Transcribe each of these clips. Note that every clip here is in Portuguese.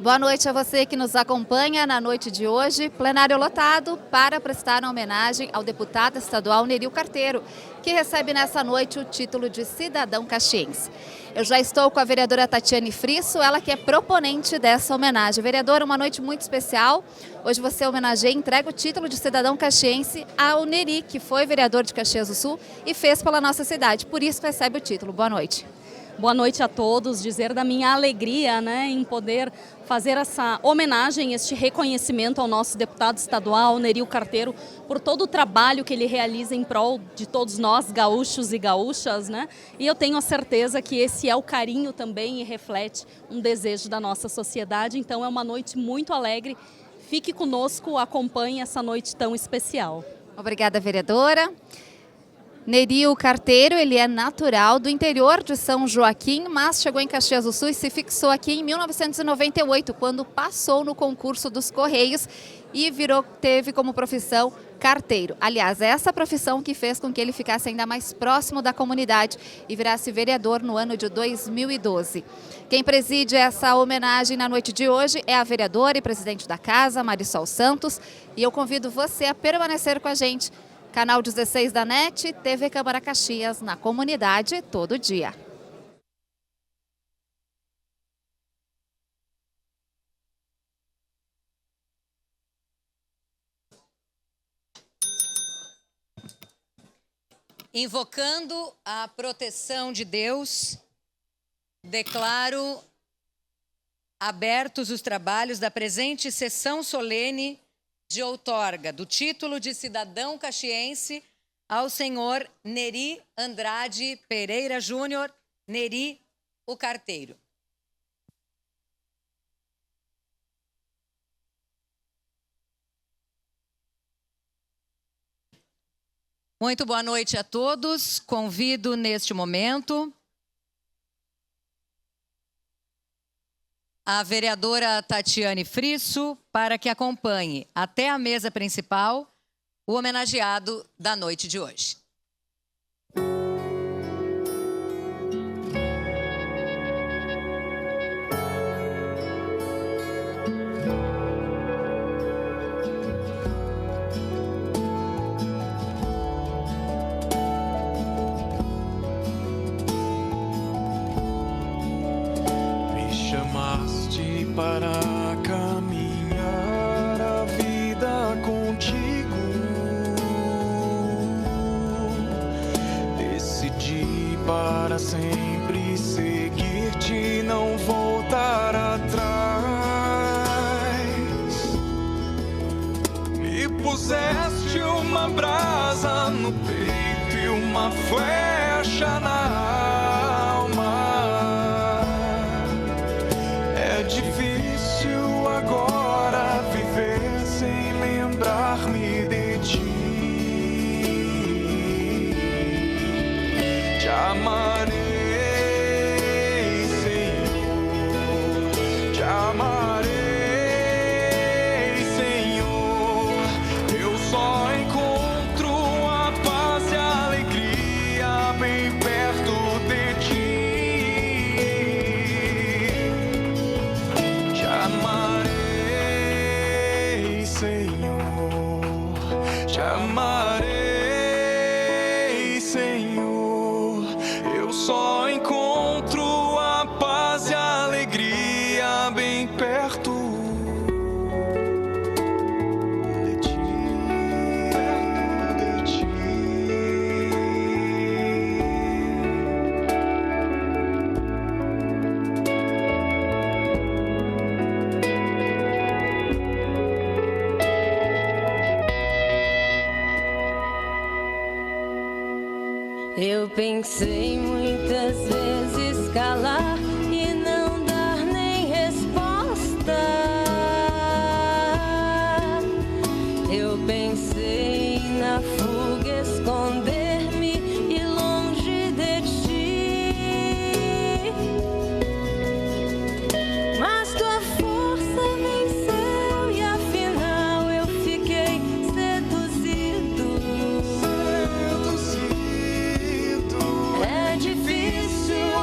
Boa noite a você que nos acompanha na noite de hoje. Plenário lotado para prestar homenagem ao deputado estadual Nery Carteiro, que recebe nessa noite o título de cidadão caxiense. Eu já estou com a vereadora Tatiane Frisso, ela que é proponente dessa homenagem. Vereadora, uma noite muito especial. Hoje você homenageia e entrega o título de cidadão caxiense ao Nery, que foi vereador de Caxias do Sul e fez pela nossa cidade. Por isso recebe o título. Boa noite. Boa noite a todos, dizer da minha alegria em poder fazer essa homenagem, este reconhecimento ao nosso deputado estadual, Nery Carteiro, por todo o trabalho que ele realiza em prol de todos nós, gaúchos e gaúchas, E eu tenho a certeza que esse é o carinho também e reflete um desejo da nossa sociedade, então é uma noite muito alegre. Fique conosco, acompanhe essa noite tão especial. Obrigada, vereadora. Nery Carteiro, ele é natural do interior de São Joaquim, mas chegou em Caxias do Sul e se fixou aqui em 1998, quando passou no concurso dos Correios e teve como profissão carteiro. Aliás, essa profissão que fez com que ele ficasse ainda mais próximo da comunidade e virasse vereador no ano de 2012. Quem preside essa homenagem na noite de hoje é a vereadora e presidente da casa, Marisol Santos, e eu convido você a permanecer com a gente. Canal 16 da NET, TV Câmara Caxias, na comunidade, todo dia. Invocando a proteção de Deus, declaro abertos os trabalhos da presente sessão solene de outorga do título de cidadão caxiense ao senhor Nery Andrade Pereira Júnior, Nery o Carteiro. Muito boa noite a todos. Convido neste momento a vereadora Tatiane Frisso para que acompanhe até a mesa principal o homenageado da noite de hoje. Chamaste para caminhar a vida contigo. Decidi para sempre seguir-te, não voltar atrás. Me puseste uma brasa no peito e uma flecha na alma. É difícil agora viver sem lembrar-me de ti. Te amarei, Senhor. Te amarei, Senhor. Eu só encontro a paz e a alegria bem perto de ti. Te amarei, Senhor. Te amarei, Senhor. Eu só encontro a paz e a alegria bem perto de ti. Perto de ti. Eu pensei muitas vezes calar e não dar nem resposta. Eu pensei na fuga, esconder-me e longe de ti. Mas tua força venceu e afinal eu fiquei seduzido. É difícil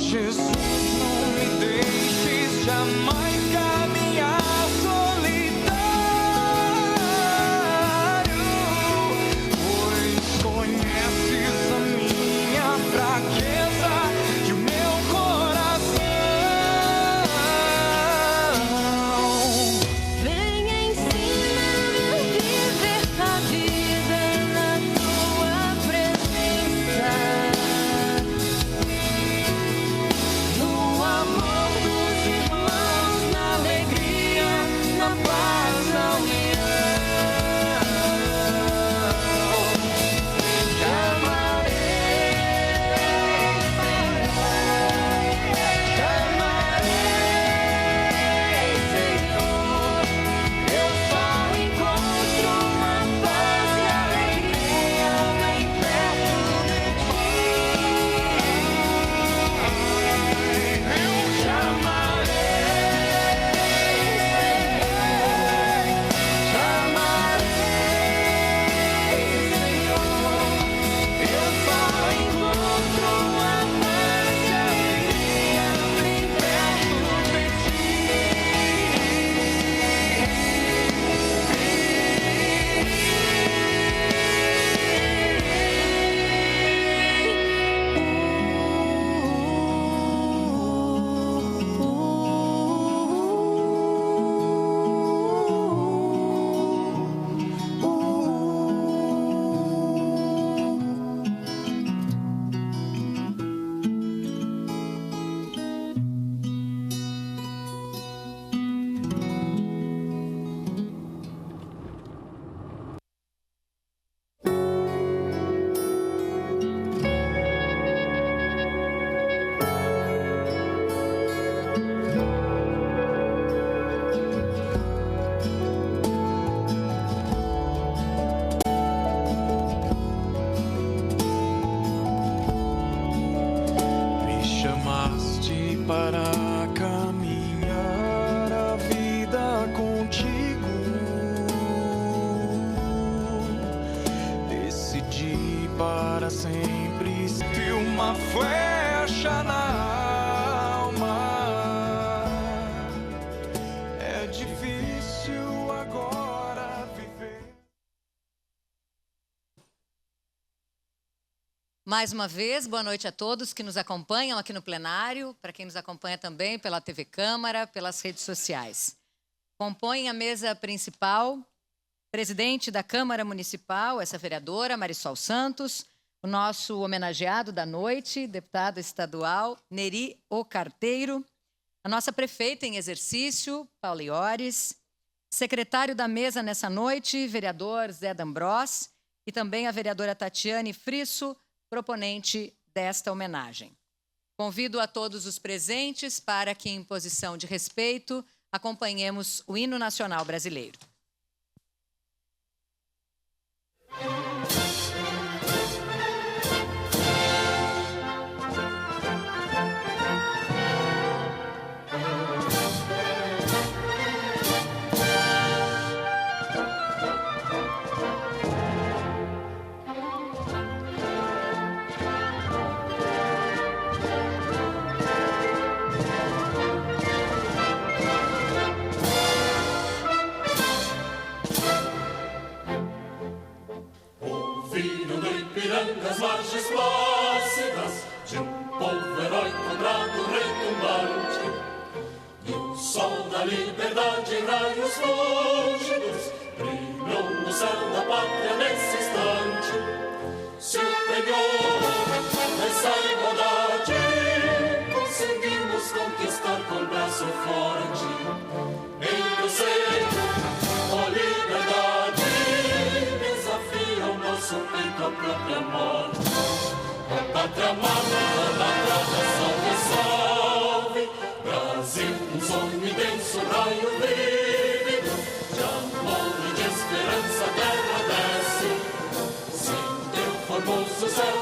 Jesus, não me deixes jamais caminhar solitário, pois conheces a minha fraqueza e o meu coração. Vem ensina-me a viver a vida na tua presença, no amor dos irmãos, na alegria, na paz, na união. Te amarei, Senhor. Eu só encontro uma paz e alegria bem perto de ti. Eu te amarei, Senhor. Eu só encontro uma paz e alegria bem perto de Me chamaste para caminhar a vida contigo. Decidi para sempre ter uma flecha na alma. É difícil agora viver. Mais uma vez, boa noite a todos que nos acompanham aqui no plenário, para quem nos acompanha também pela TV Câmara, pelas redes sociais. Compõem a mesa principal, presidente da Câmara Municipal, essa vereadora, Marisol Santos, o nosso homenageado da noite, deputado estadual, Neri O Carteiro, a nossa prefeita em exercício, Paula Iores, secretário da mesa nessa noite, vereador Zé D'Ambrós, e também a vereadora Tatiane Frisso, proponente desta homenagem. Convido a todos os presentes para que, em posição de respeito, acompanhemos o hino nacional brasileiro. Ouviram do Ipiranga as margens plácidas de um povo herói brado retumbante, e o sol da liberdade em raios fúlgidos brilhou no céu da pátria nesse instante. Se o penhor dessa igualdade conseguimos conquistar com braço forte, em teu seio, ó liberdade, desafia o nosso peito à própria morte. Ó pátria amada, idolatrada, salve, salve, Brasil, um sonho imenso, raio vívido, de amor e de esperança a terra desce. Sem teu formoso céu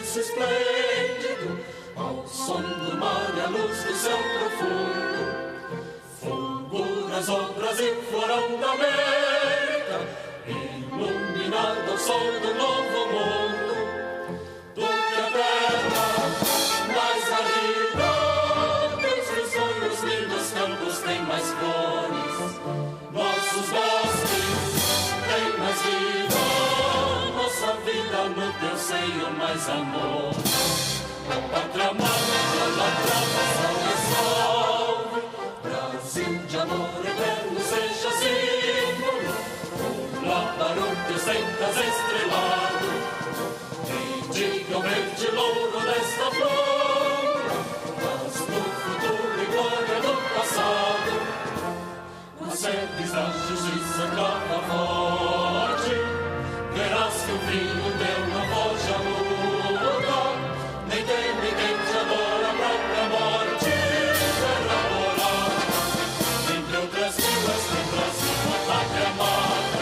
silêncio esplêndido, ao som do mar e à luz do céu profundo, fulguras o Brasil, florão da América, iluminado ao sol do novo mundo, do que a terra mais árida, teus risonhos lindos campos têm mais flores, nossos bosques têm mais vida, nossa vida no teu seio mais amor. A pátria amada, idolatrada, salve, salve, Brasil de amor eterno seja símbolo, o labaruto sentas estrelado, e diga o verde louro desta flor, mas no futuro e glória do passado, nas sedes da justiça clava forte, verás que o vinho teu não foge a luta, nem teme quem te adora a própria morte, terra morar, entre outras vilas tem Brasil, a pátria amada,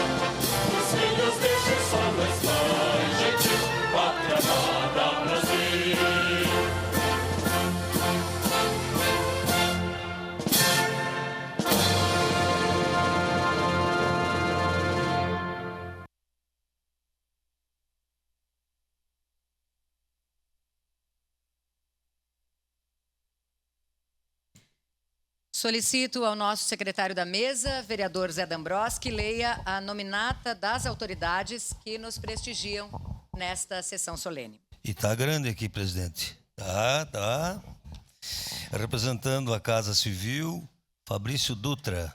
os filhos deste sol és mais gentil, pátria amada, Brasil. Solicito ao nosso secretário da mesa, vereador Zé D'Ambrosio, que leia a nominata das autoridades que nos prestigiam nesta sessão solene. E tá grande aqui, presidente. Tá. Representando a Casa Civil, Fabrício Dutra,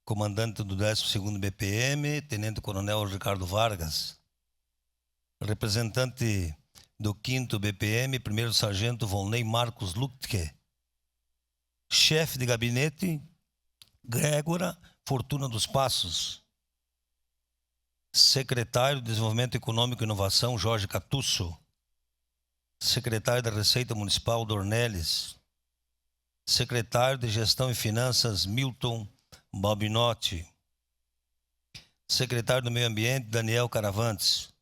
comandante do 12º BPM, tenente-coronel Ricardo Vargas. Representante do 5º BPM, primeiro sargento Volney Marcos Lutke. Chefe de gabinete, Grégora Fortuna dos Passos. Secretário de Desenvolvimento Econômico e Inovação, Jorge Catusso. Secretário da Receita Municipal, Dornelles. Secretário de Gestão e Finanças, Milton Balbinotti. Secretário do Meio Ambiente, Daniel Caravantes.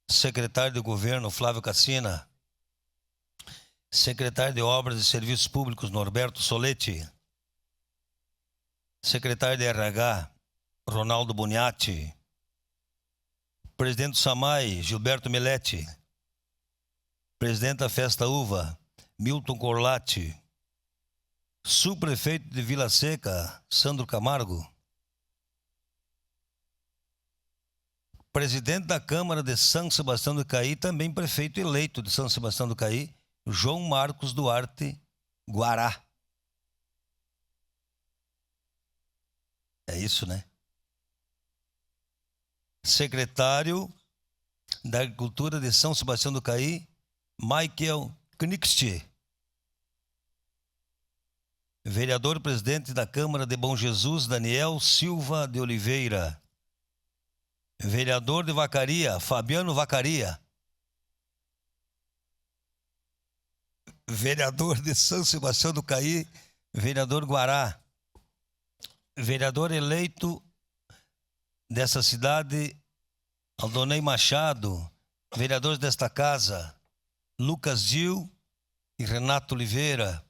Secretário de Governo, Flávio Cassina. Secretário de Obras e Serviços Públicos, Norberto Soletti. Secretário de RH, Ronaldo Boniatti. Presidente do SAMAI, Gilberto Miletti. Presidente da Festa Uva, Milton Corlatti. Subprefeito de Vila Seca, Sandro Camargo. Presidente da Câmara de São Sebastião do Caí, também prefeito eleito de São Sebastião do Caí, João Marcos Duarte Guará. É isso, né? Secretário da Agricultura de São Sebastião do Caí, Michael Knixt. Vereador presidente da Câmara de Bom Jesus, Daniel Silva de Oliveira. Vereador de Vacaria, Fabiano Vacaria. Vereador de São Sebastião do Caí, vereador Guará. Vereador eleito dessa cidade, Aldonei Machado. Vereadores desta casa, Lucas Gil e Renato Oliveira.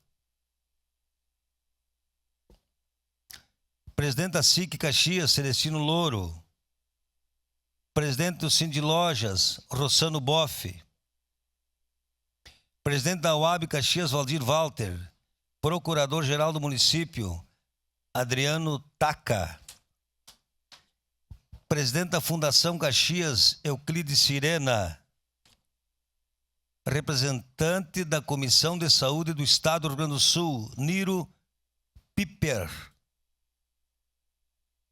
Presidente da SIC Caxias, Celestino Louro. Presidente do Cindy Lojas, Rossano Boff. Presidente da UAB Caxias, Valdir Walter. Procurador-Geral do Município, Adriano Taca. Presidente da Fundação Caxias, Euclides Sirena. Representante da Comissão de Saúde do Estado do Rio Grande do Sul, Niro Piper.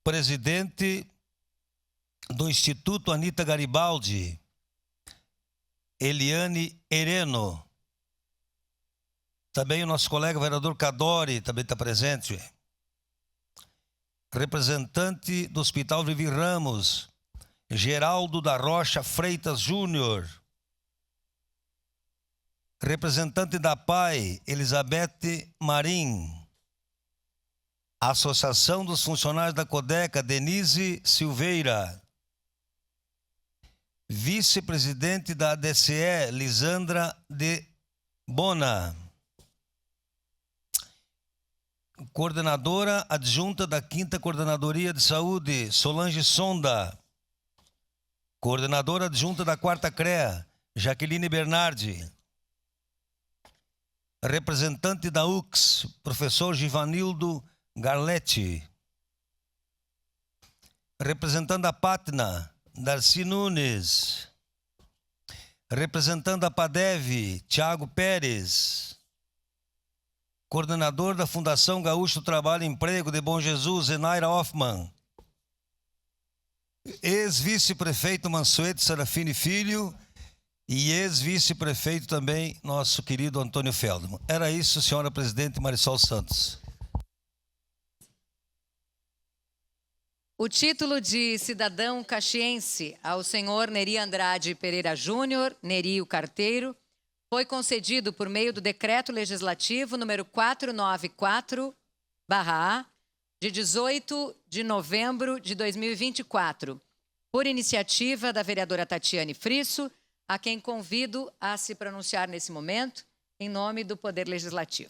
Presidente do Instituto Anita Garibaldi, Eliane Hereno. Também o nosso colega vereador Cadori também está presente. Representante do Hospital Vivi Ramos, Geraldo da Rocha Freitas Júnior. Representante da PAI, Elizabeth Marim. Associação dos Funcionários da Codeca, Denise Silveira. Vice-presidente da ADCE, Lisandra de Bona. Coordenadora adjunta da 5ª Coordenadoria de Saúde, Solange Sonda. Coordenadora adjunta da 4ª CREA, Jaqueline Bernardi. Representante da UX, professor Givanildo Garletti. Representando a Patna, Darcy Nunes. Representando a PADEV, Tiago Pérez. Coordenador da Fundação Gaúcho Trabalho e Emprego de Bom Jesus, Zenaira Hoffmann. Ex-vice-prefeito Mansueto Serafini Filho e ex-vice-prefeito também, nosso querido Antônio Feldman. Era isso, senhora presidente Marisol Santos. O título de cidadão caxiense ao senhor Neri Andrade Pereira Júnior, Neri o Carteiro, foi concedido por meio do Decreto Legislativo número 494/A, de 18 de novembro de 2024, por iniciativa da vereadora Tatiane Frisso, a quem convido a se pronunciar nesse momento, em nome do Poder Legislativo.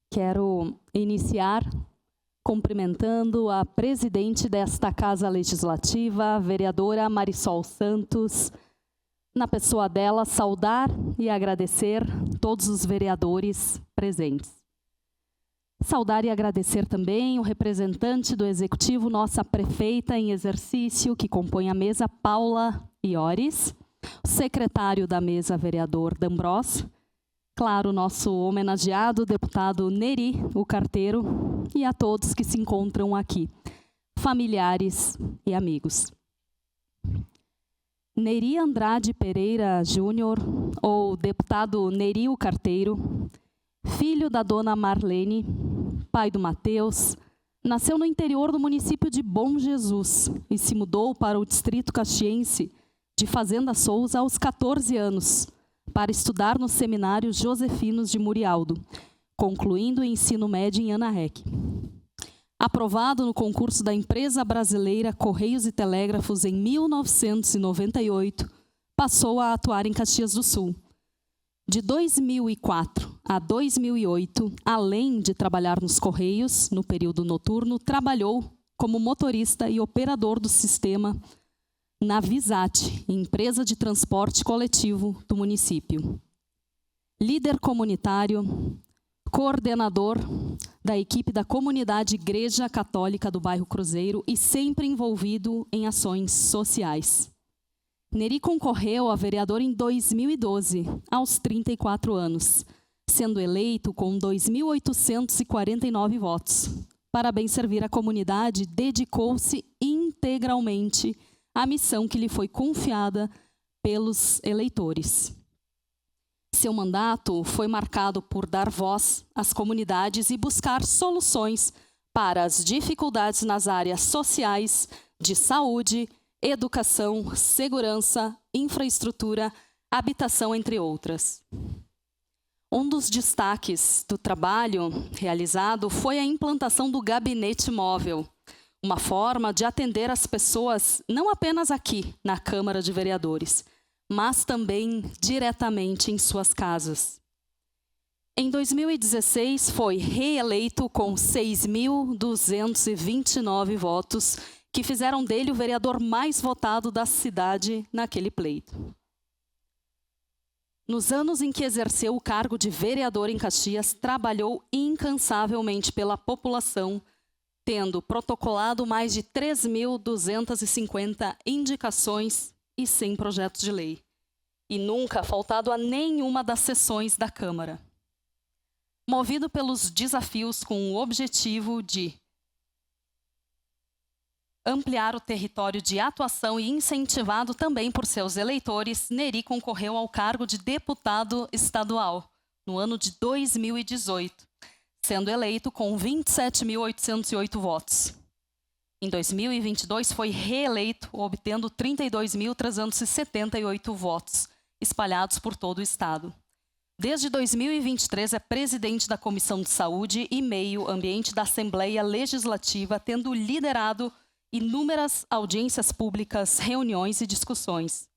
Quero iniciar cumprimentando a presidente desta Casa Legislativa, a vereadora Marisol Santos. Na pessoa dela, saudar e agradecer todos os vereadores presentes. Saudar e agradecer também o representante do Executivo, nossa prefeita em exercício, que compõe a mesa, Paula Iores, o secretário da mesa, vereador D'Ambros, claro, nosso homenageado, deputado Neri, o Carteiro, e a todos que se encontram aqui, familiares e amigos. Neri Andrade Pereira Júnior, ou deputado Neri o Carteiro, filho da dona Marlene, pai do Mateus, nasceu no interior do município de Bom Jesus e se mudou para o distrito caxiense de Fazenda Souza aos 14 anos, para estudar nos seminários josefinos de Murialdo, concluindo o ensino médio em Anarrec. Aprovado no concurso da empresa brasileira Correios e Telégrafos em 1998, passou a atuar em Caxias do Sul. De 2004 a 2008, além de trabalhar nos Correios, no período noturno, trabalhou como motorista e operador do sistema na Visat, empresa de transporte coletivo do município. Líder comunitário, coordenador da equipe da comunidade Igreja Católica do bairro Cruzeiro e sempre envolvido em ações sociais. Neri concorreu a vereador em 2012, aos 34 anos, sendo eleito com 2.849 votos. Para bem servir a comunidade, dedicou-se integralmente à missão que lhe foi confiada pelos eleitores. Seu mandato foi marcado por dar voz às comunidades e buscar soluções para as dificuldades nas áreas sociais, de saúde, educação, segurança, infraestrutura, habitação, entre outras. Um dos destaques do trabalho realizado foi a implantação do gabinete móvel, uma forma de atender as pessoas não apenas aqui na Câmara de Vereadores, mas também diretamente em suas casas. Em 2016, foi reeleito com 6.229 votos, que fizeram dele o vereador mais votado da cidade naquele pleito. Nos anos em que exerceu o cargo de vereador em Caxias, trabalhou incansavelmente pela população, tendo protocolado mais de 3.250 indicações e 100 projetos de lei, e nunca faltado a nenhuma das sessões da Câmara. Movido pelos desafios com o objetivo de ampliar o território de atuação e incentivado também por seus eleitores, Neri concorreu ao cargo de deputado estadual no ano de 2018, sendo eleito com 27.808 votos. Em 2022, foi reeleito, obtendo 32.378 votos, espalhados por todo o Estado. Desde 2023, é presidente da Comissão de Saúde e Meio Ambiente da Assembleia Legislativa, tendo liderado inúmeras audiências públicas, reuniões e discussões.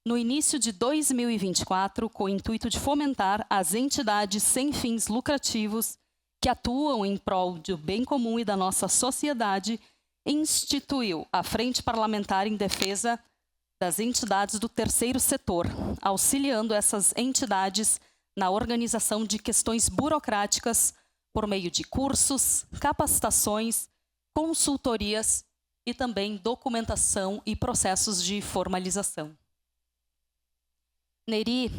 No início de 2024, com o intuito de fomentar as entidades sem fins lucrativos que atuam em prol do bem comum e da nossa sociedade, instituiu a Frente Parlamentar em Defesa das Entidades do Terceiro Setor, auxiliando essas entidades na organização de questões burocráticas por meio de cursos, capacitações, consultorias e também documentação e processos de formalização. Neri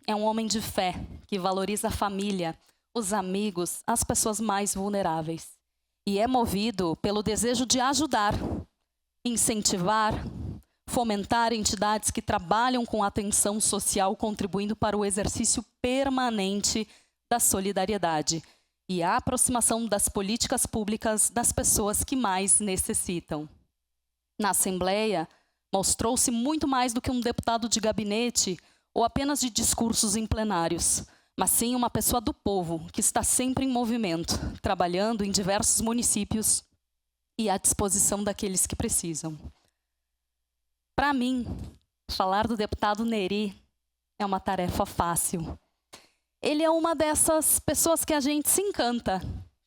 é um homem de fé que valoriza a família, os amigos, as pessoas mais vulneráveis. E é movido pelo desejo de ajudar, incentivar, fomentar entidades que trabalham com atenção social, contribuindo para o exercício permanente da solidariedade e a aproximação das políticas públicas das pessoas que mais necessitam. Na Assembleia, mostrou-se muito mais do que um deputado de gabinete ou apenas de discursos em plenários, mas sim uma pessoa do povo, que está sempre em movimento, trabalhando em diversos municípios e à disposição daqueles que precisam. Para mim, falar do deputado Neri é uma tarefa fácil. Ele é uma dessas pessoas que a gente se encanta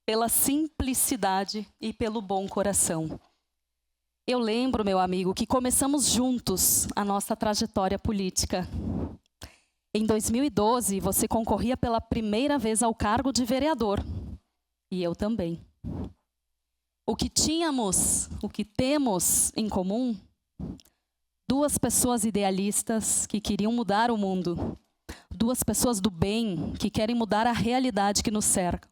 pela simplicidade e pelo bom coração. Eu lembro, meu amigo, que começamos juntos a nossa trajetória política. Em 2012, você concorria pela primeira vez ao cargo de vereador. E eu também. O que temos em comum? Duas pessoas idealistas que queriam mudar o mundo. Duas pessoas do bem que querem mudar a realidade que nos cerca.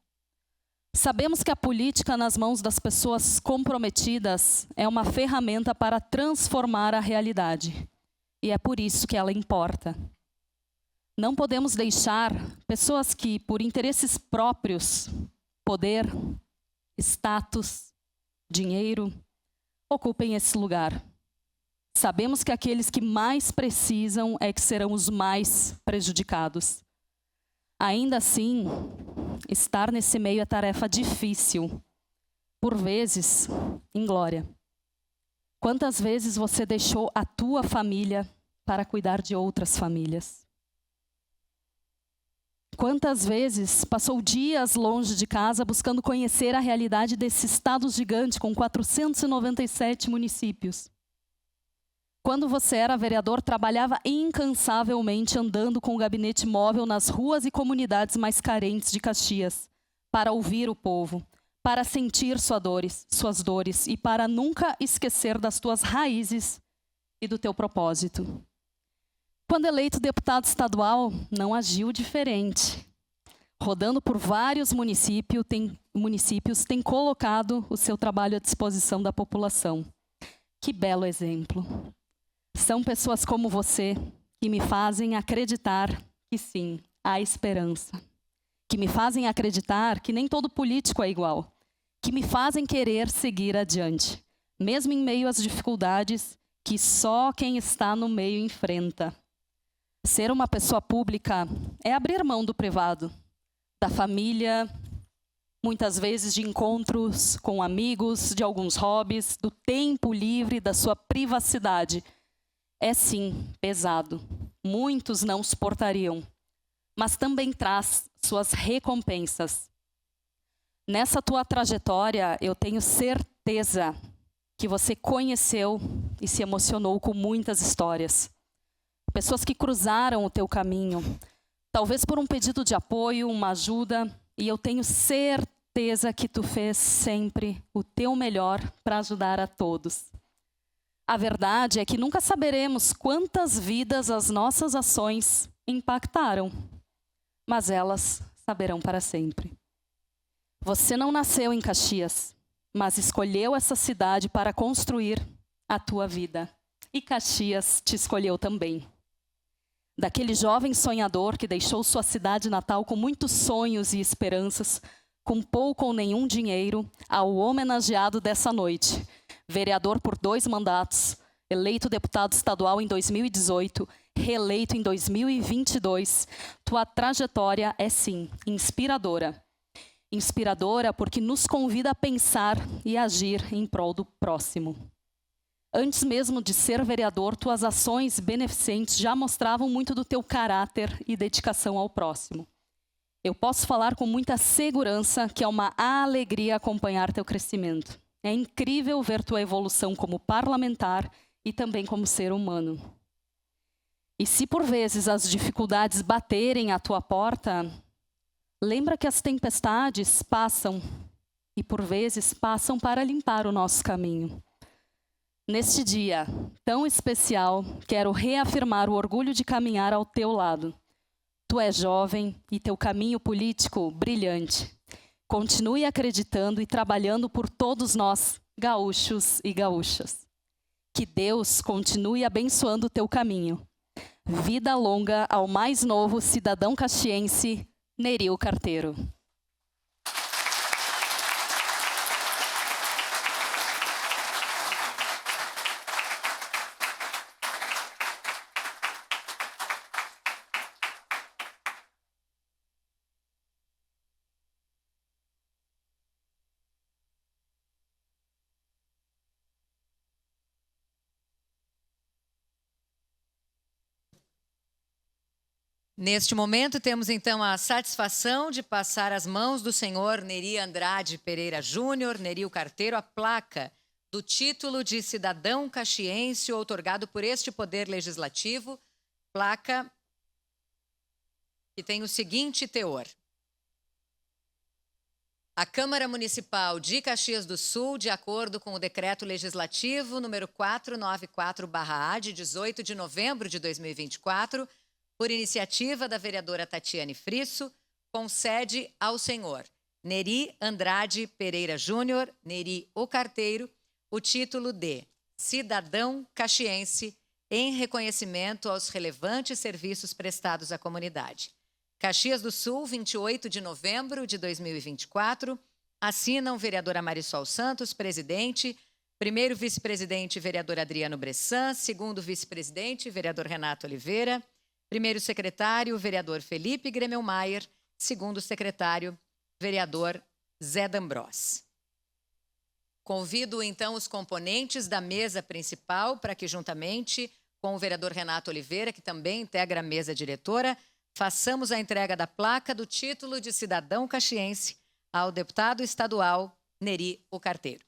Sabemos que a política nas mãos das pessoas comprometidas é uma ferramenta para transformar a realidade. E é por isso que ela importa. Não podemos deixar pessoas que, por interesses próprios, poder, status, dinheiro, ocupem esse lugar. Sabemos que aqueles que mais precisam é que serão os mais prejudicados. Ainda assim, estar nesse meio é tarefa difícil, por vezes, inglória. Quantas vezes você deixou a tua família para cuidar de outras famílias? Quantas vezes passou dias longe de casa buscando conhecer a realidade desse estado gigante com 497 municípios? Quando você era vereador, trabalhava incansavelmente andando com o gabinete móvel nas ruas e comunidades mais carentes de Caxias, para ouvir o povo, para sentir suas dores e para nunca esquecer das tuas raízes e do teu propósito. Quando eleito deputado estadual, não agiu diferente. Rodando por vários municípios, tem colocado o seu trabalho à disposição da população. Que belo exemplo. São pessoas como você que me fazem acreditar que sim, há esperança. Que me fazem acreditar que nem todo político é igual. Que me fazem querer seguir adiante, mesmo em meio às dificuldades que só quem está no meio enfrenta. Ser uma pessoa pública é abrir mão do privado, da família, muitas vezes de encontros com amigos, de alguns hobbies, do tempo livre, da sua privacidade. É sim, pesado. Muitos não suportariam, mas também traz suas recompensas. Nessa tua trajetória, eu tenho certeza que você conheceu e se emocionou com muitas histórias. Pessoas que cruzaram o teu caminho, talvez por um pedido de apoio, uma ajuda, e eu tenho certeza que tu fez sempre o teu melhor para ajudar a todos. A verdade é que nunca saberemos quantas vidas as nossas ações impactaram, mas elas saberão para sempre. Você não nasceu em Caxias, mas escolheu essa cidade para construir a tua vida. E Caxias te escolheu também. Daquele jovem sonhador que deixou sua cidade natal com muitos sonhos e esperanças, com pouco ou nenhum dinheiro, ao homenageado dessa noite, vereador por 2 mandatos, eleito deputado estadual em 2018, reeleito em 2022. Tua trajetória é, sim, inspiradora. Inspiradora porque nos convida a pensar e agir em prol do próximo. Antes mesmo de ser vereador, tuas ações beneficentes já mostravam muito do teu caráter e dedicação ao próximo. Eu posso falar com muita segurança que é uma alegria acompanhar teu crescimento. É incrível ver tua evolução como parlamentar e também como ser humano. E se por vezes as dificuldades baterem à tua porta, lembra que as tempestades passam e por vezes passam para limpar o nosso caminho. Neste dia tão especial, quero reafirmar o orgulho de caminhar ao teu lado. Tu és jovem e teu caminho político brilhante. Continue acreditando e trabalhando por todos nós, gaúchos e gaúchas. Que Deus continue abençoando o teu caminho. Vida longa ao mais novo cidadão caxiense, Nery Carteiro. Neste momento, temos então a satisfação de passar às mãos do senhor Nery Andrade Pereira Júnior, Nery Carteiro, a placa do título de cidadão caxiense outorgado por este Poder Legislativo, placa que tem o seguinte teor. A Câmara Municipal de Caxias do Sul, de acordo com o Decreto Legislativo número 494/A, de 18 de novembro de 2024, por iniciativa da vereadora Tatiane Frisso, concede ao senhor Nery Andrade Pereira Júnior, Nery Carteiro, o título de cidadão caxiense em reconhecimento aos relevantes serviços prestados à comunidade. Caxias do Sul, 28 de novembro de 2024, assinam vereadora Marisol Santos, presidente, primeiro vice-presidente, vereador Adriano Bressan, segundo vice-presidente, vereador Renato Oliveira, primeiro secretário, vereador Felipe Gremelmaier, segundo secretário, vereador Zé D'Ambros. Convido, então, os componentes da mesa principal para que, juntamente com o vereador Renato Oliveira, que também integra a mesa diretora, façamos a entrega da placa do título de cidadão caxiense ao deputado estadual Nery Carteiro.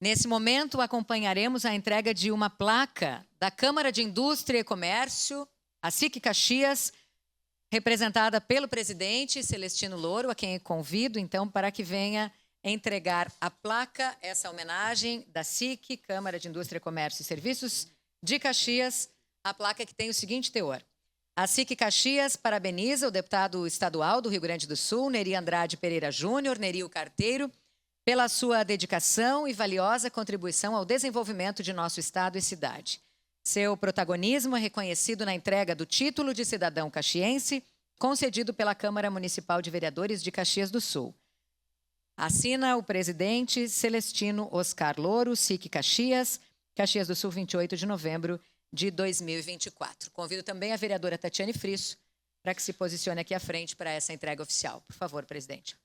Nesse momento, acompanharemos a entrega de uma placa da Câmara de Indústria e Comércio, a SIC Caxias, representada pelo presidente Celestino Louro, a quem eu convido, então, para que venha entregar a placa, essa homenagem da SIC, Câmara de Indústria, Comércio e Serviços de Caxias, a placa que tem o seguinte teor. A SIC Caxias parabeniza o deputado estadual do Rio Grande do Sul, Neri Andrade Pereira Júnior, Neri o Carteiro, pela sua dedicação e valiosa contribuição ao desenvolvimento de nosso estado e cidade. Seu protagonismo é reconhecido na entrega do título de cidadão caxiense, concedido pela Câmara Municipal de Vereadores de Caxias do Sul. Assina o presidente Celestino Oscar Louro, SIC Caxias, Caxias do Sul, 28 de novembro de 2024. Convido também a vereadora Tatiane Frisso para que se posicione aqui à frente para essa entrega oficial. Por favor, presidente.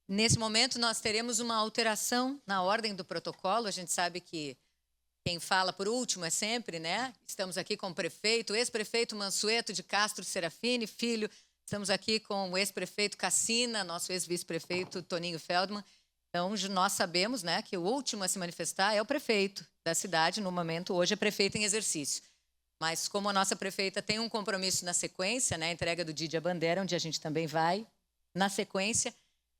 Nesse momento, nós teremos uma alteração na ordem do protocolo. A gente sabe que quem fala por último é sempre, né? Estamos aqui com o prefeito, o ex-prefeito Mansueto de Castro Serafini, filho. Estamos aqui com o ex-prefeito Cassina, nosso ex-vice-prefeito Toninho Feldman. Então, nós sabemos, né, que o último a se manifestar é o prefeito da cidade. No momento, hoje, é prefeito em exercício. Mas como a nossa prefeita tem um compromisso na sequência, né, a entrega do Didia Bandeira, onde a gente também vai, na sequência,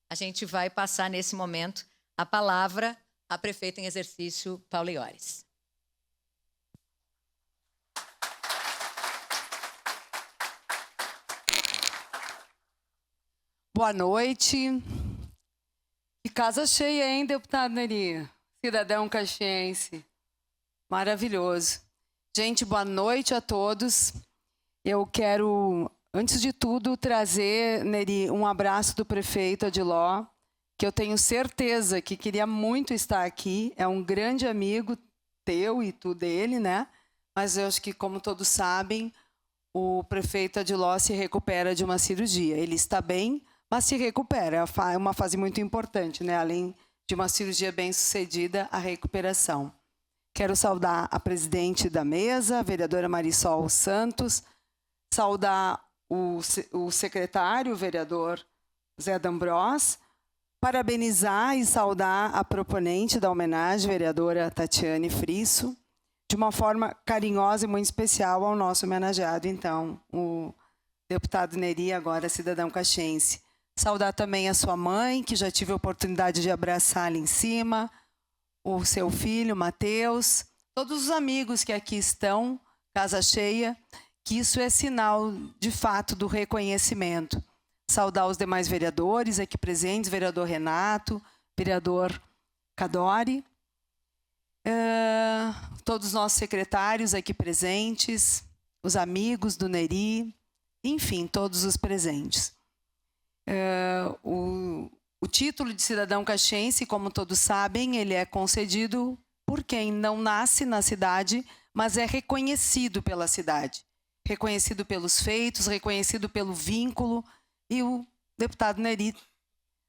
a gente vai passar, nesse momento, a palavra à prefeita em exercício, Paula Iores. Boa noite. Que casa cheia, hein, deputado Neri? Cidadão caxiense. Maravilhoso. Gente, boa noite a todos. Eu quero, antes de tudo, trazer, Neri, um abraço do prefeito Adiló, que eu tenho certeza que queria muito estar aqui. É um grande amigo teu e tu dele, né? Mas eu acho que, como todos sabem, o prefeito Adiló se recupera de uma cirurgia. Ele está bem, mas se recupera. É uma fase muito importante, né? Além de uma cirurgia bem-sucedida, a recuperação. Quero saudar a presidente da mesa, a vereadora Marisol Santos, saudar o secretário, o vereador Zé D'Ambrós, parabenizar e saudar a proponente da homenagem, a vereadora Tatiane Frisso, de uma forma carinhosa e muito especial ao nosso homenageado, então, o deputado Neri, agora cidadão caxiense. Saudar também a sua mãe, que já tive a oportunidade de abraçar ali em cima, o seu filho, Matheus, todos os amigos que aqui estão, casa cheia, que isso é sinal, de fato, do reconhecimento. Saudar os demais vereadores aqui presentes, vereador Renato, vereador Cadori, todos os nossos secretários aqui presentes, os amigos do Neri, enfim, todos os presentes. O título de cidadão caxiense, como todos sabem, ele é concedido por quem não nasce na cidade, mas é reconhecido pela cidade. Reconhecido pelos feitos, reconhecido pelo vínculo. E o deputado Neri,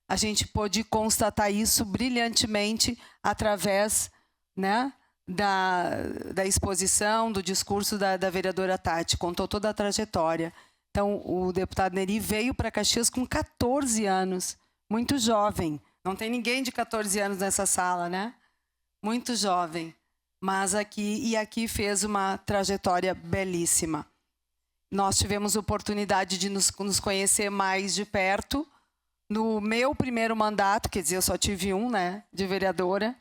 a gente pôde constatar isso brilhantemente através, né, da exposição, do discurso da vereadora Tati, contou toda a trajetória. Então, o deputado Neri veio para Caxias com 14 anos, muito jovem. Não tem ninguém de 14 anos nessa sala, né? Muito jovem. Mas aqui fez uma trajetória belíssima. Nós tivemos oportunidade de nos conhecer mais de perto. No meu primeiro mandato, quer dizer, eu só tive um, né, de vereadora,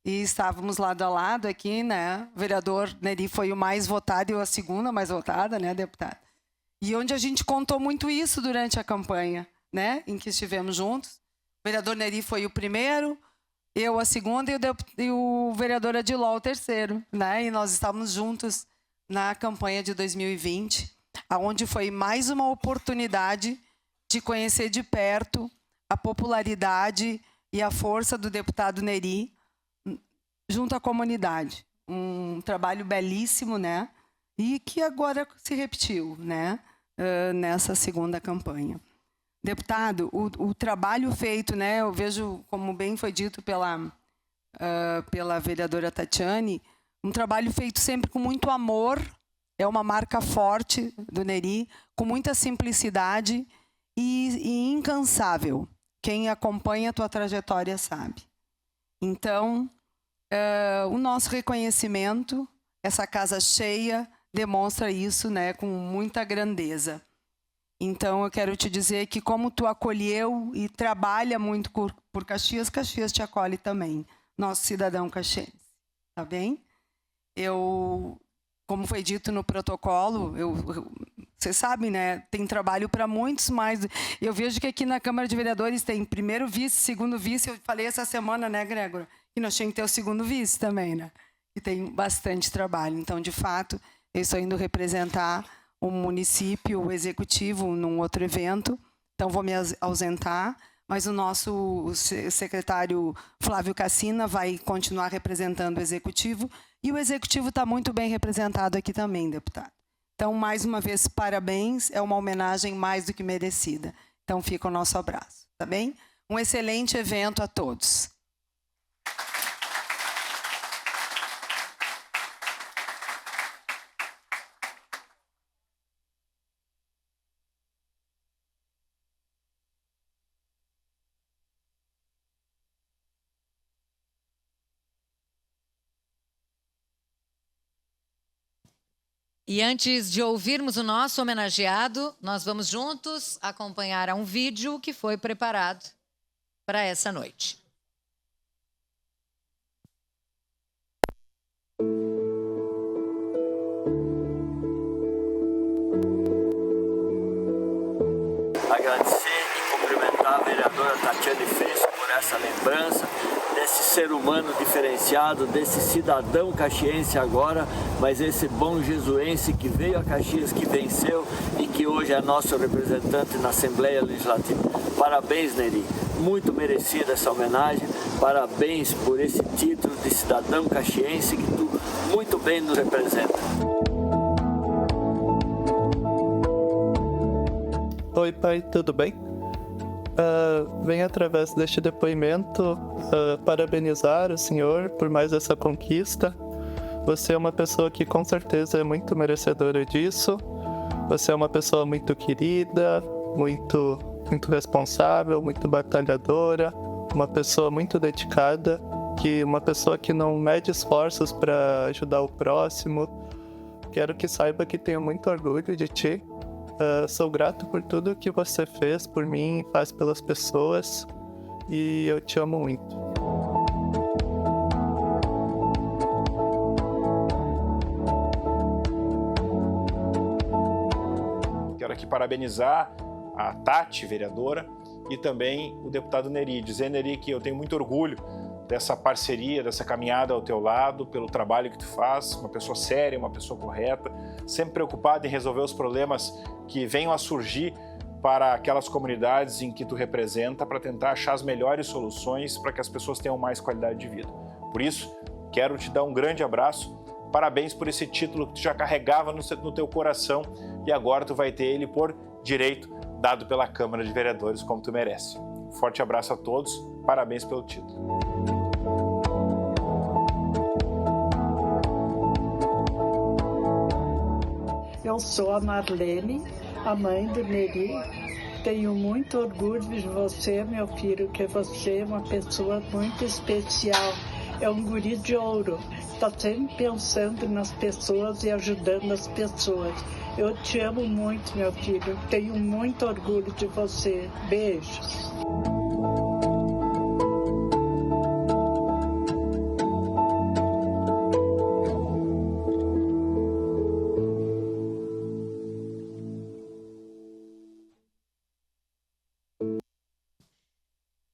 e estávamos lado a lado aqui, né? O vereador Neri foi o mais votado e eu a segunda mais votada, né, deputada? E onde a gente contou muito isso durante a campanha, né, em que estivemos juntos. O vereador Neri foi o primeiro, eu a segunda e o vereador Adiló o terceiro, né? E nós estávamos juntos na campanha de 2020, aonde foi mais uma oportunidade de conhecer de perto a popularidade e a força do deputado Neri junto à comunidade. Um trabalho belíssimo, né? E que agora se repetiu, né? Nessa segunda campanha. Deputado, o trabalho feito, né? Eu vejo, como bem foi dito pela vereadora Tatiane, um trabalho feito sempre com muito amor, é uma marca forte do Neri, com muita simplicidade e incansável. Quem acompanha a tua trajetória sabe. Então, o nosso reconhecimento, essa casa cheia, demonstra isso, né, com muita grandeza. Então, eu quero te dizer que como tu acolheu e trabalha muito por Caxias, Caxias te acolhe também, nosso cidadão caxiense. Tá bem? Como foi dito no protocolo, você sabe, né? Tem trabalho para muitos mais. Eu vejo que aqui na Câmara de Vereadores tem primeiro vice, segundo vice. Eu falei essa semana, né, Gregor? Que nós tínhamos que ter o segundo vice também, né? E tem bastante trabalho. Então, de fato, eu estou indo representar o município, o executivo, num outro evento. Então, vou me ausentar. Mas o nosso secretário Flávio Cassina vai continuar representando o executivo. E o executivo está muito bem representado aqui também, deputado. Então, mais uma vez, parabéns. É uma homenagem mais do que merecida. Então, fica o nosso abraço, tá bem? Um excelente evento a todos. E antes de ouvirmos o nosso homenageado, nós vamos juntos acompanhar um vídeo que foi preparado para essa noite. Agradecer e cumprimentar a vereadora Tatiane Freixo por essa lembrança desse ser humano diferenciado, desse cidadão caxiense agora, mas esse bom jesuense que veio a Caxias, que venceu e que hoje é nosso representante na Assembleia Legislativa. Parabéns, Neri. Muito merecida essa homenagem. Parabéns por esse título de cidadão caxiense que tu muito bem nos representa. Oi, pai, tudo bem? Venho através deste depoimento parabenizar o senhor por mais essa conquista. Você é uma pessoa que com certeza é muito merecedora disso. Você é uma pessoa muito querida, muito responsável, muito batalhadora, uma pessoa muito dedicada, uma pessoa que não mede esforços para ajudar o próximo. Quero que saiba que tenho muito orgulho de ti. Sou grato por tudo que você fez por mim, faz pelas pessoas, e eu te amo muito. Quero aqui parabenizar a Tati, vereadora, e também o deputado Neri. Dizer, Neri, que eu tenho muito orgulho dessa parceria, dessa caminhada ao teu lado, pelo trabalho que tu faz, uma pessoa séria, uma pessoa correta, sempre preocupada em resolver os problemas que venham a surgir para aquelas comunidades em que tu representa, para tentar achar as melhores soluções para que as pessoas tenham mais qualidade de vida. Por isso, quero te dar um grande abraço, parabéns por esse título que tu já carregava no teu coração e agora tu vai ter ele por direito, dado pela Câmara de Vereadores, como tu merece. Um forte abraço a todos, parabéns pelo título. Eu sou a Marlene, a mãe do Neri. Tenho muito orgulho de você, meu filho, que você é uma pessoa muito especial. É um guri de ouro. Está sempre pensando nas pessoas e ajudando as pessoas. Eu te amo muito, meu filho. Tenho muito orgulho de você. Beijos.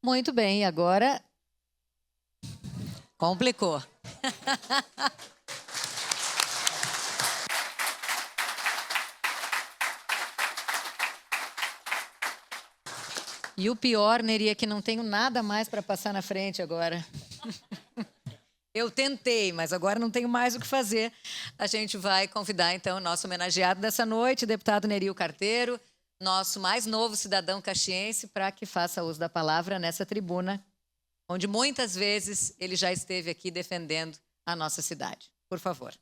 Muito bem, agora complicou. E o pior, Neri, é que não tenho nada mais para passar na frente agora. Eu tentei, mas agora não tenho mais o que fazer. A gente vai convidar, então, o nosso homenageado dessa noite, deputado Nerio Carteiro, nosso mais novo cidadão caxiense, para que faça uso da palavra nessa tribuna, onde muitas vezes ele já esteve aqui defendendo a nossa cidade. Por favor.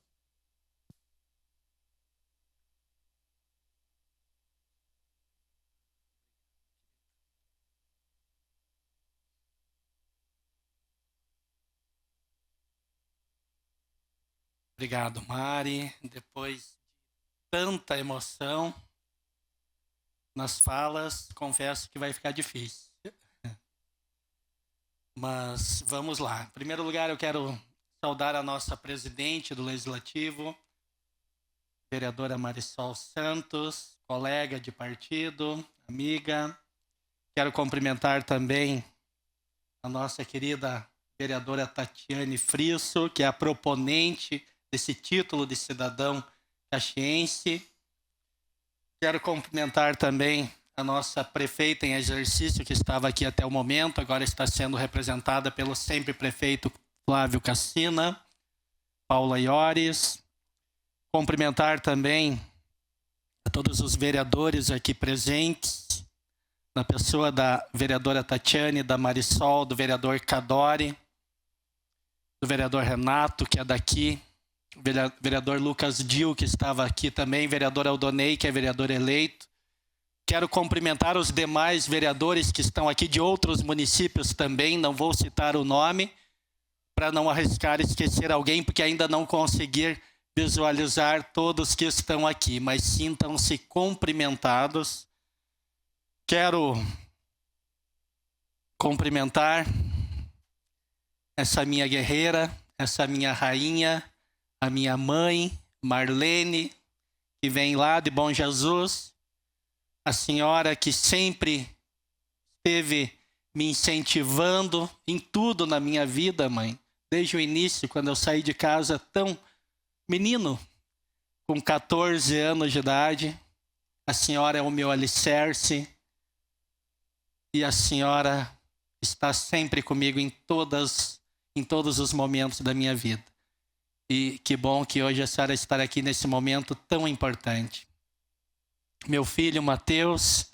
Obrigado, Mari. Depois de tanta emoção nas falas, confesso que vai ficar difícil. Mas vamos lá. Em primeiro lugar, eu quero saudar a nossa presidente do Legislativo, vereadora Marisol Santos, colega de partido, amiga. Quero cumprimentar também a nossa querida vereadora Tatiane Frisso, que é a proponente desse título de cidadão caxiense. Quero cumprimentar também a nossa prefeita em exercício, que estava aqui até o momento, agora está sendo representada pelo sempre prefeito Flávio Cassina, Paula Iores. Cumprimentar também a todos os vereadores aqui presentes, na pessoa da vereadora Tatiane, da Marisol, do vereador Cadore, do vereador Renato, que é daqui, vereador Lucas Dil, que estava aqui também, vereador Aldonei, que é vereador eleito. Quero cumprimentar os demais vereadores que estão aqui de outros municípios também, não vou citar o nome, para não arriscar esquecer alguém, porque ainda não conseguir visualizar todos que estão aqui, mas sintam-se cumprimentados. Quero cumprimentar essa minha guerreira, essa minha rainha, a minha mãe, Marlene, que vem lá de Bom Jesus, a senhora que sempre esteve me incentivando em tudo na minha vida, mãe. Desde o início, quando eu saí de casa tão menino, com 14 anos de idade, a senhora é o meu alicerce e a senhora está sempre comigo em todos os momentos da minha vida. E que bom que hoje a senhora está aqui nesse momento tão importante. Meu filho, Mateus,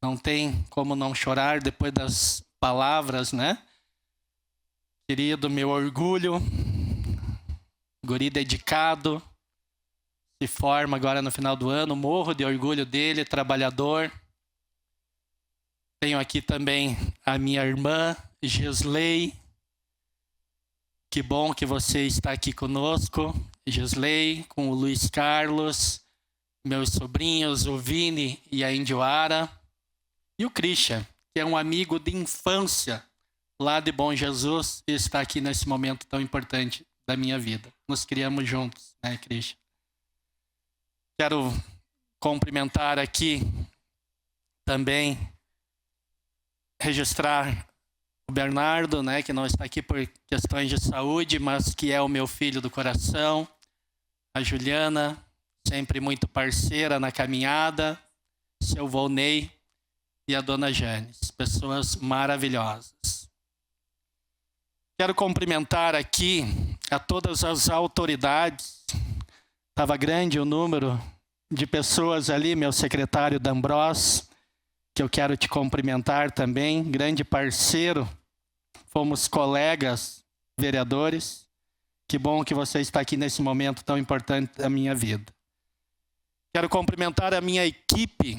não tem como não chorar depois das palavras, né? Querido, meu orgulho, guri dedicado, se forma agora no final do ano, morro de orgulho dele, trabalhador. Tenho aqui também a minha irmã, Gisley. Que bom que você está aqui conosco, Gisley, com o Luiz Carlos, meus sobrinhos, o Vini e a Indioara. E o Christian, que é um amigo de infância lá de Bom Jesus e está aqui nesse momento tão importante da minha vida. Nos criamos juntos, né, Christian? Quero cumprimentar aqui também, registrar o Bernardo, né, que não está aqui por questões de saúde, mas que é o meu filho do coração. A Juliana, sempre muito parceira na caminhada. Seu Volney e a dona Janes, pessoas maravilhosas. Quero cumprimentar aqui a todas as autoridades. Estava grande o número de pessoas ali, meu secretário D'Ambros, que eu quero te cumprimentar também, grande parceiro. Fomos colegas vereadores. Que bom que você está aqui nesse momento tão importante da minha vida. Quero cumprimentar a minha equipe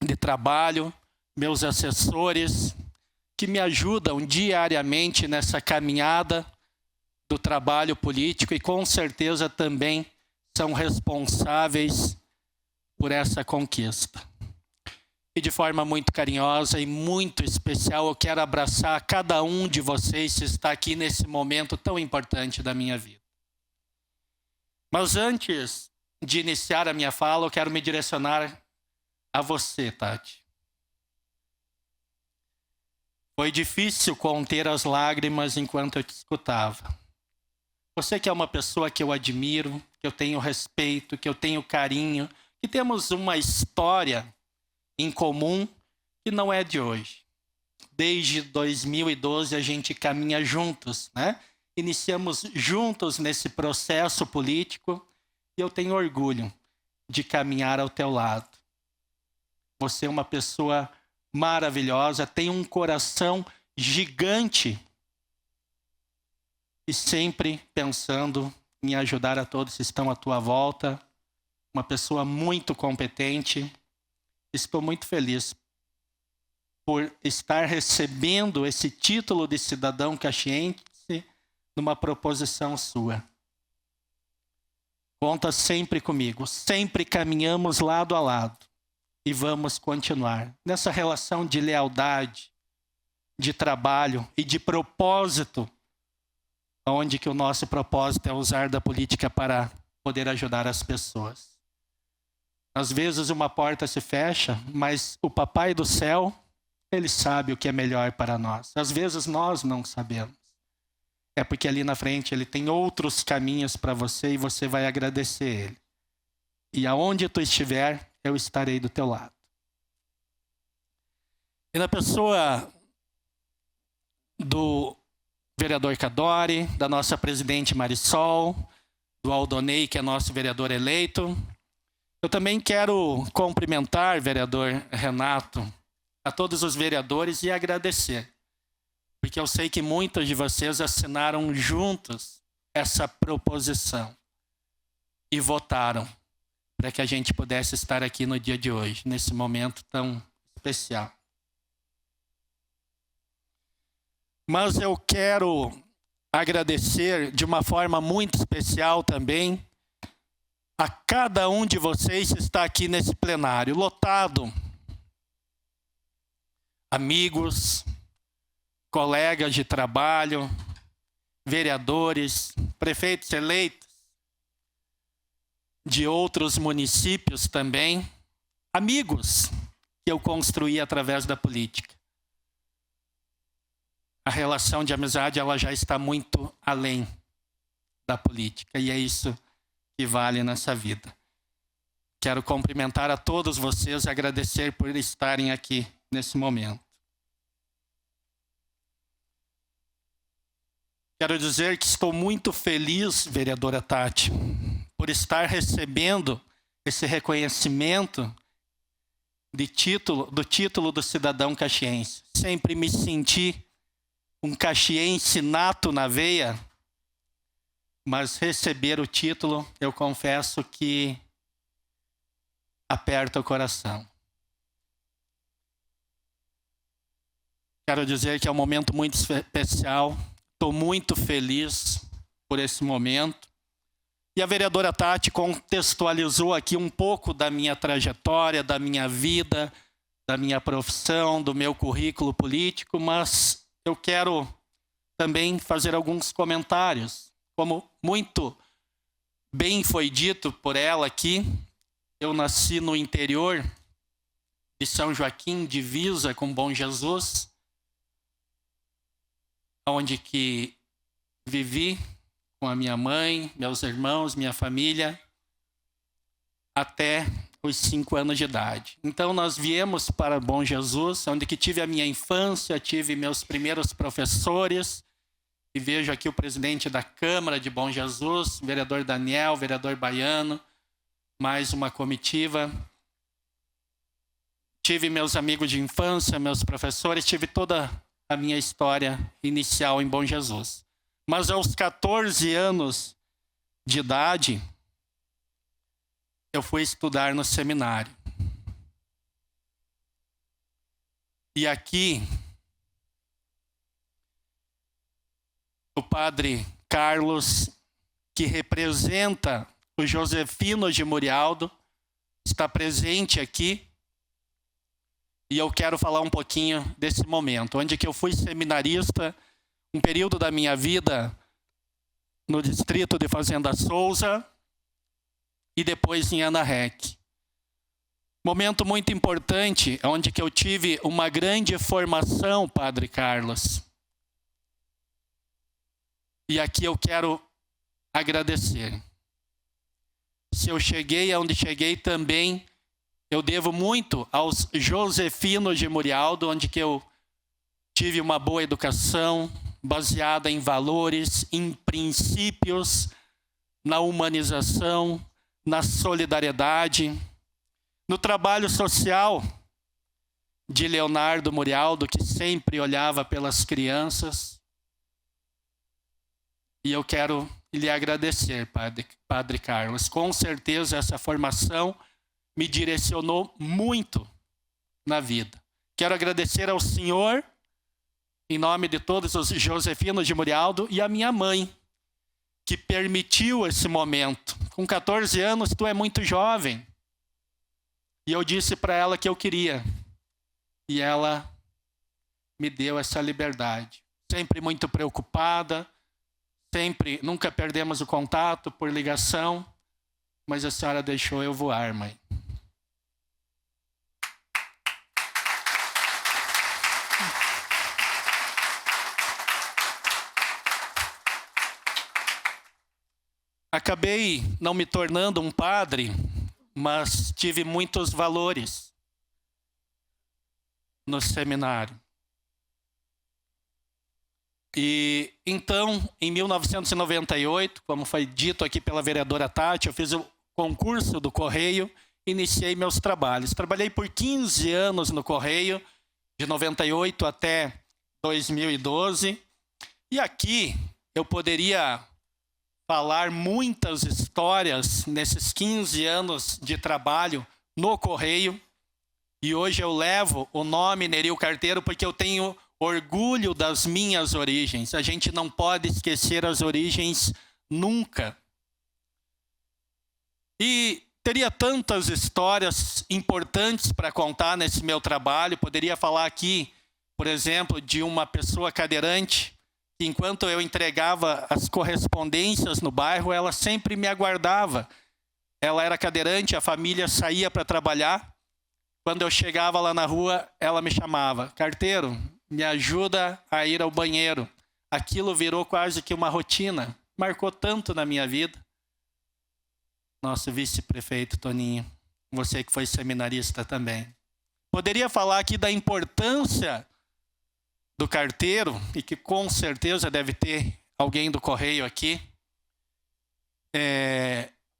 de trabalho, meus assessores, que me ajudam diariamente nessa caminhada do trabalho político e com certeza também são responsáveis por essa conquista. E de forma muito carinhosa e muito especial, eu quero abraçar cada um de vocês que está aqui nesse momento tão importante da minha vida. Mas antes de iniciar a minha fala, eu quero me direcionar a você, Tati. Foi difícil conter as lágrimas enquanto eu te escutava. Você que é uma pessoa que eu admiro, que eu tenho respeito, que eu tenho carinho, que temos uma história em comum que não é de hoje. Desde 2012 a gente caminha juntos, né? Iniciamos juntos nesse processo político e eu tenho orgulho de caminhar ao teu lado. Você é uma pessoa maravilhosa, tem um coração gigante e sempre pensando em ajudar a todos que estão à tua volta. Uma pessoa muito competente. Estou muito feliz por estar recebendo esse título de cidadão caxiense numa proposição sua. Conta sempre comigo, sempre caminhamos lado a lado e vamos continuar nessa relação de lealdade, de trabalho e de propósito, onde que o nosso propósito é usar da política para poder ajudar as pessoas. Às vezes uma porta se fecha, mas o Papai do Céu, Ele sabe o que é melhor para nós. Às vezes nós não sabemos. É porque ali na frente Ele tem outros caminhos para você e você vai agradecer Ele. E aonde tu estiver, eu estarei do teu lado. E na pessoa do vereador Cadore, da nossa presidente Marisol, do Aldonei, que é nosso vereador eleito, eu também quero cumprimentar, vereador Renato, a todos os vereadores e agradecer. Porque eu sei que muitos de vocês assinaram juntos essa proposição e votaram para que a gente pudesse estar aqui no dia de hoje, nesse momento tão especial. Mas eu quero agradecer de uma forma muito especial também a cada um de vocês que está aqui nesse plenário, lotado. Amigos, colegas de trabalho, vereadores, prefeitos eleitos de outros municípios também, amigos que eu construí através da política. A relação de amizade, ela já está muito além da política e é isso que vale nessa vida. Quero cumprimentar a todos vocês e agradecer por estarem aqui nesse momento. Quero dizer que estou muito feliz, vereadora Tati, por estar recebendo esse reconhecimento do título do cidadão caxiense. Sempre me senti um caxiense nato na veia, mas receber o título, eu confesso que aperta o coração. Quero dizer que é um momento muito especial, estou muito feliz por esse momento. E a vereadora Tati contextualizou aqui um pouco da minha trajetória, da minha vida, da minha profissão, do meu currículo político, mas eu quero também fazer alguns comentários. Como muito bem foi dito por ela aqui, eu nasci no interior de São Joaquim, divisa com Bom Jesus, onde que vivi com a minha mãe, meus irmãos, minha família, até os 5 anos de idade. Então nós viemos para Bom Jesus, onde que tive a minha infância, tive meus primeiros professores, e vejo aqui o presidente da Câmara de Bom Jesus, vereador Daniel, vereador Baiano, mais uma comitiva. Tive meus amigos de infância, meus professores, tive toda a minha história inicial em Bom Jesus. Mas aos 14 anos de idade, eu fui estudar no seminário. E aqui, o padre Carlos, que representa o Josefino de Murialdo, está presente aqui. E eu quero falar um pouquinho desse momento, onde que eu fui seminarista, um período da minha vida no distrito de Fazenda Souza e depois em Ana Rec. Momento muito importante, onde que eu tive uma grande formação, Padre Carlos. E aqui eu quero agradecer. Se eu cheguei aonde cheguei também, eu devo muito aos Josefinos de Murialdo, onde que eu tive uma boa educação, baseada em valores, em princípios, na humanização, na solidariedade, no trabalho social de Leonardo Murialdo, que sempre olhava pelas crianças. E eu quero lhe agradecer, Padre Carlos. Com certeza essa formação me direcionou muito na vida. Quero agradecer ao Senhor, em nome de todos os Josefinos de Murialdo, e a minha mãe, que permitiu esse momento. Com 14 anos, tu é muito jovem. E eu disse para ela que eu queria. E ela me deu essa liberdade. Sempre muito preocupada, nunca perdemos o contato por ligação, mas a senhora deixou eu voar, mãe. Acabei não me tornando um padre, mas tive muitos valores no seminário. E então, em 1998, como foi dito aqui pela vereadora Tati, eu fiz o concurso do Correio, iniciei meus trabalhos. Trabalhei por 15 anos no Correio, de 98 até 2012. E aqui eu poderia falar muitas histórias nesses 15 anos de trabalho no Correio. E hoje eu levo o nome Nerio Carteiro porque eu tenho orgulho das minhas origens. A gente não pode esquecer as origens nunca. E teria tantas histórias importantes para contar nesse meu trabalho. Poderia falar aqui, por exemplo, de uma pessoa cadeirante, que enquanto eu entregava as correspondências no bairro, ela sempre me aguardava. Ela era cadeirante, a família saía para trabalhar. Quando eu chegava lá na rua, ela me chamava: carteiro, me ajuda a ir ao banheiro. Aquilo virou quase que uma rotina. Marcou tanto na minha vida. Nosso vice-prefeito Toninho, você que foi seminarista também. Poderia falar aqui da importância do carteiro, e que com certeza deve ter alguém do Correio aqui,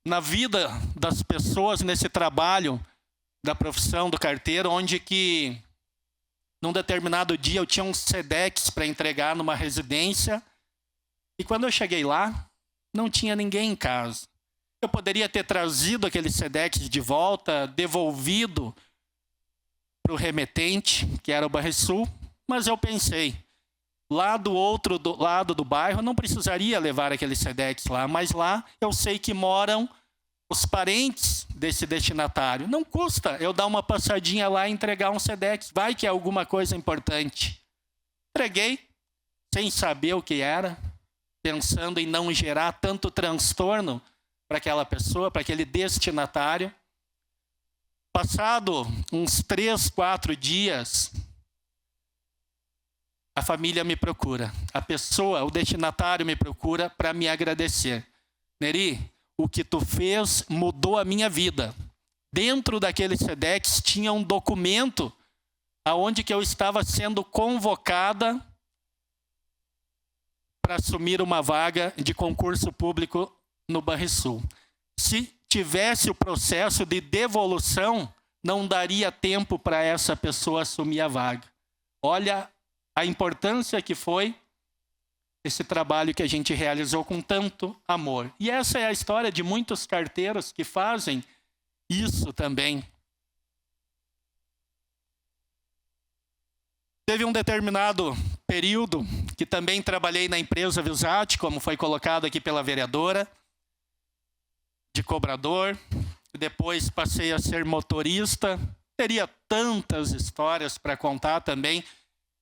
na vida das pessoas, nesse trabalho da profissão do carteiro, onde que num determinado dia eu tinha um SEDEX para entregar numa residência, e quando eu cheguei lá, não tinha ninguém em casa. Eu poderia ter trazido aquele SEDEX de volta, devolvido para o remetente, que era o Banrisul, mas eu pensei, lá do outro lado do bairro, eu não precisaria levar aquele SEDEX lá, mas lá eu sei que moram os parentes desse destinatário. Não custa eu dar uma passadinha lá e entregar um SEDEX. Vai que é alguma coisa importante. Entreguei, sem saber o que era, pensando em não gerar tanto transtorno para aquela pessoa, para aquele destinatário. Passado uns 3, 4 dias, a família me procura. A pessoa, o destinatário me procura para me agradecer. Neri, o que tu fez mudou a minha vida. Dentro daquele SEDEX tinha um documento aonde que eu estava sendo convocada para assumir uma vaga de concurso público no Banrisul. Se tivesse o processo de devolução, não daria tempo para essa pessoa assumir a vaga. Olha a importância que foi esse trabalho que a gente realizou com tanto amor. E essa é a história de muitos carteiros que fazem isso também. Teve um determinado período que também trabalhei na empresa Visat, como foi colocado aqui pela vereadora, de cobrador. Depois passei a ser motorista. Teria tantas histórias para contar também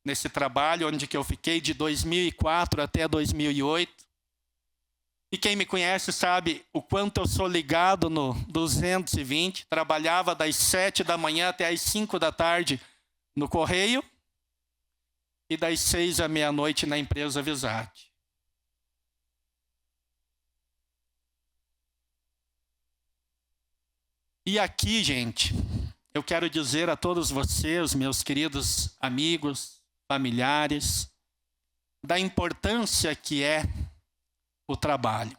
nesse trabalho, onde que eu fiquei de 2004 até 2008. E quem me conhece sabe o quanto eu sou ligado no 220. Trabalhava das 7 da manhã até as 5 da tarde no Correio e das 6 à meia-noite na empresa Visat. E aqui, gente, eu quero dizer a todos vocês, meus queridos amigos, familiares, da importância que é o trabalho.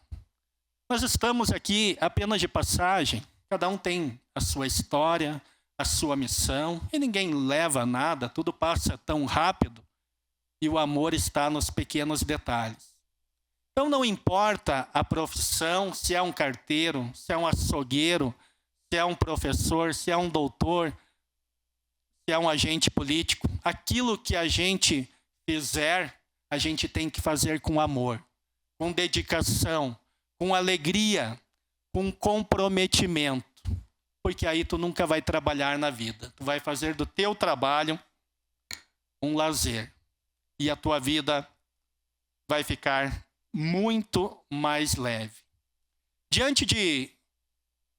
Nós estamos aqui apenas de passagem, cada um tem a sua história, a sua missão, e ninguém leva nada, tudo passa tão rápido, e o amor está nos pequenos detalhes. Então não importa a profissão, se é um carteiro, se é um açougueiro, se é um professor, se é um doutor, se é um agente político, aquilo que a gente fizer, a gente tem que fazer com amor, com dedicação, com alegria, com comprometimento, porque aí tu nunca vai trabalhar na vida. Tu vai fazer do teu trabalho um lazer e a tua vida vai ficar muito mais leve. Diante de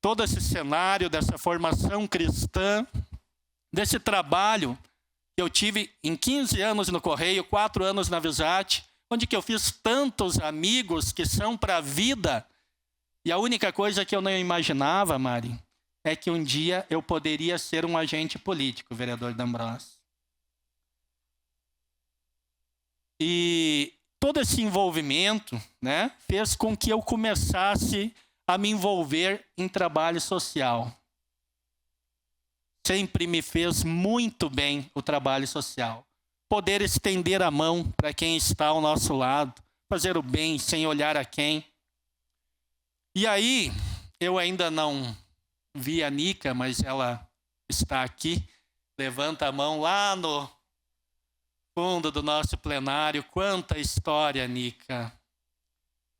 todo esse cenário, dessa formação cristã, desse trabalho que eu tive em 15 anos no Correio, 4 anos na Visat, onde que eu fiz tantos amigos que são para a vida. E a única coisa que eu não imaginava, Mari, é que um dia eu poderia ser um agente político, vereador D'Ambrosio. E todo esse envolvimento, né, fez com que eu começasse a me envolver em trabalho social. Sempre me fez muito bem o trabalho social. Poder estender a mão para quem está ao nosso lado, fazer o bem sem olhar a quem. E aí, eu ainda não vi a Nica, mas ela está aqui. Levanta a mão lá no fundo do nosso plenário. Quanta história, Nica.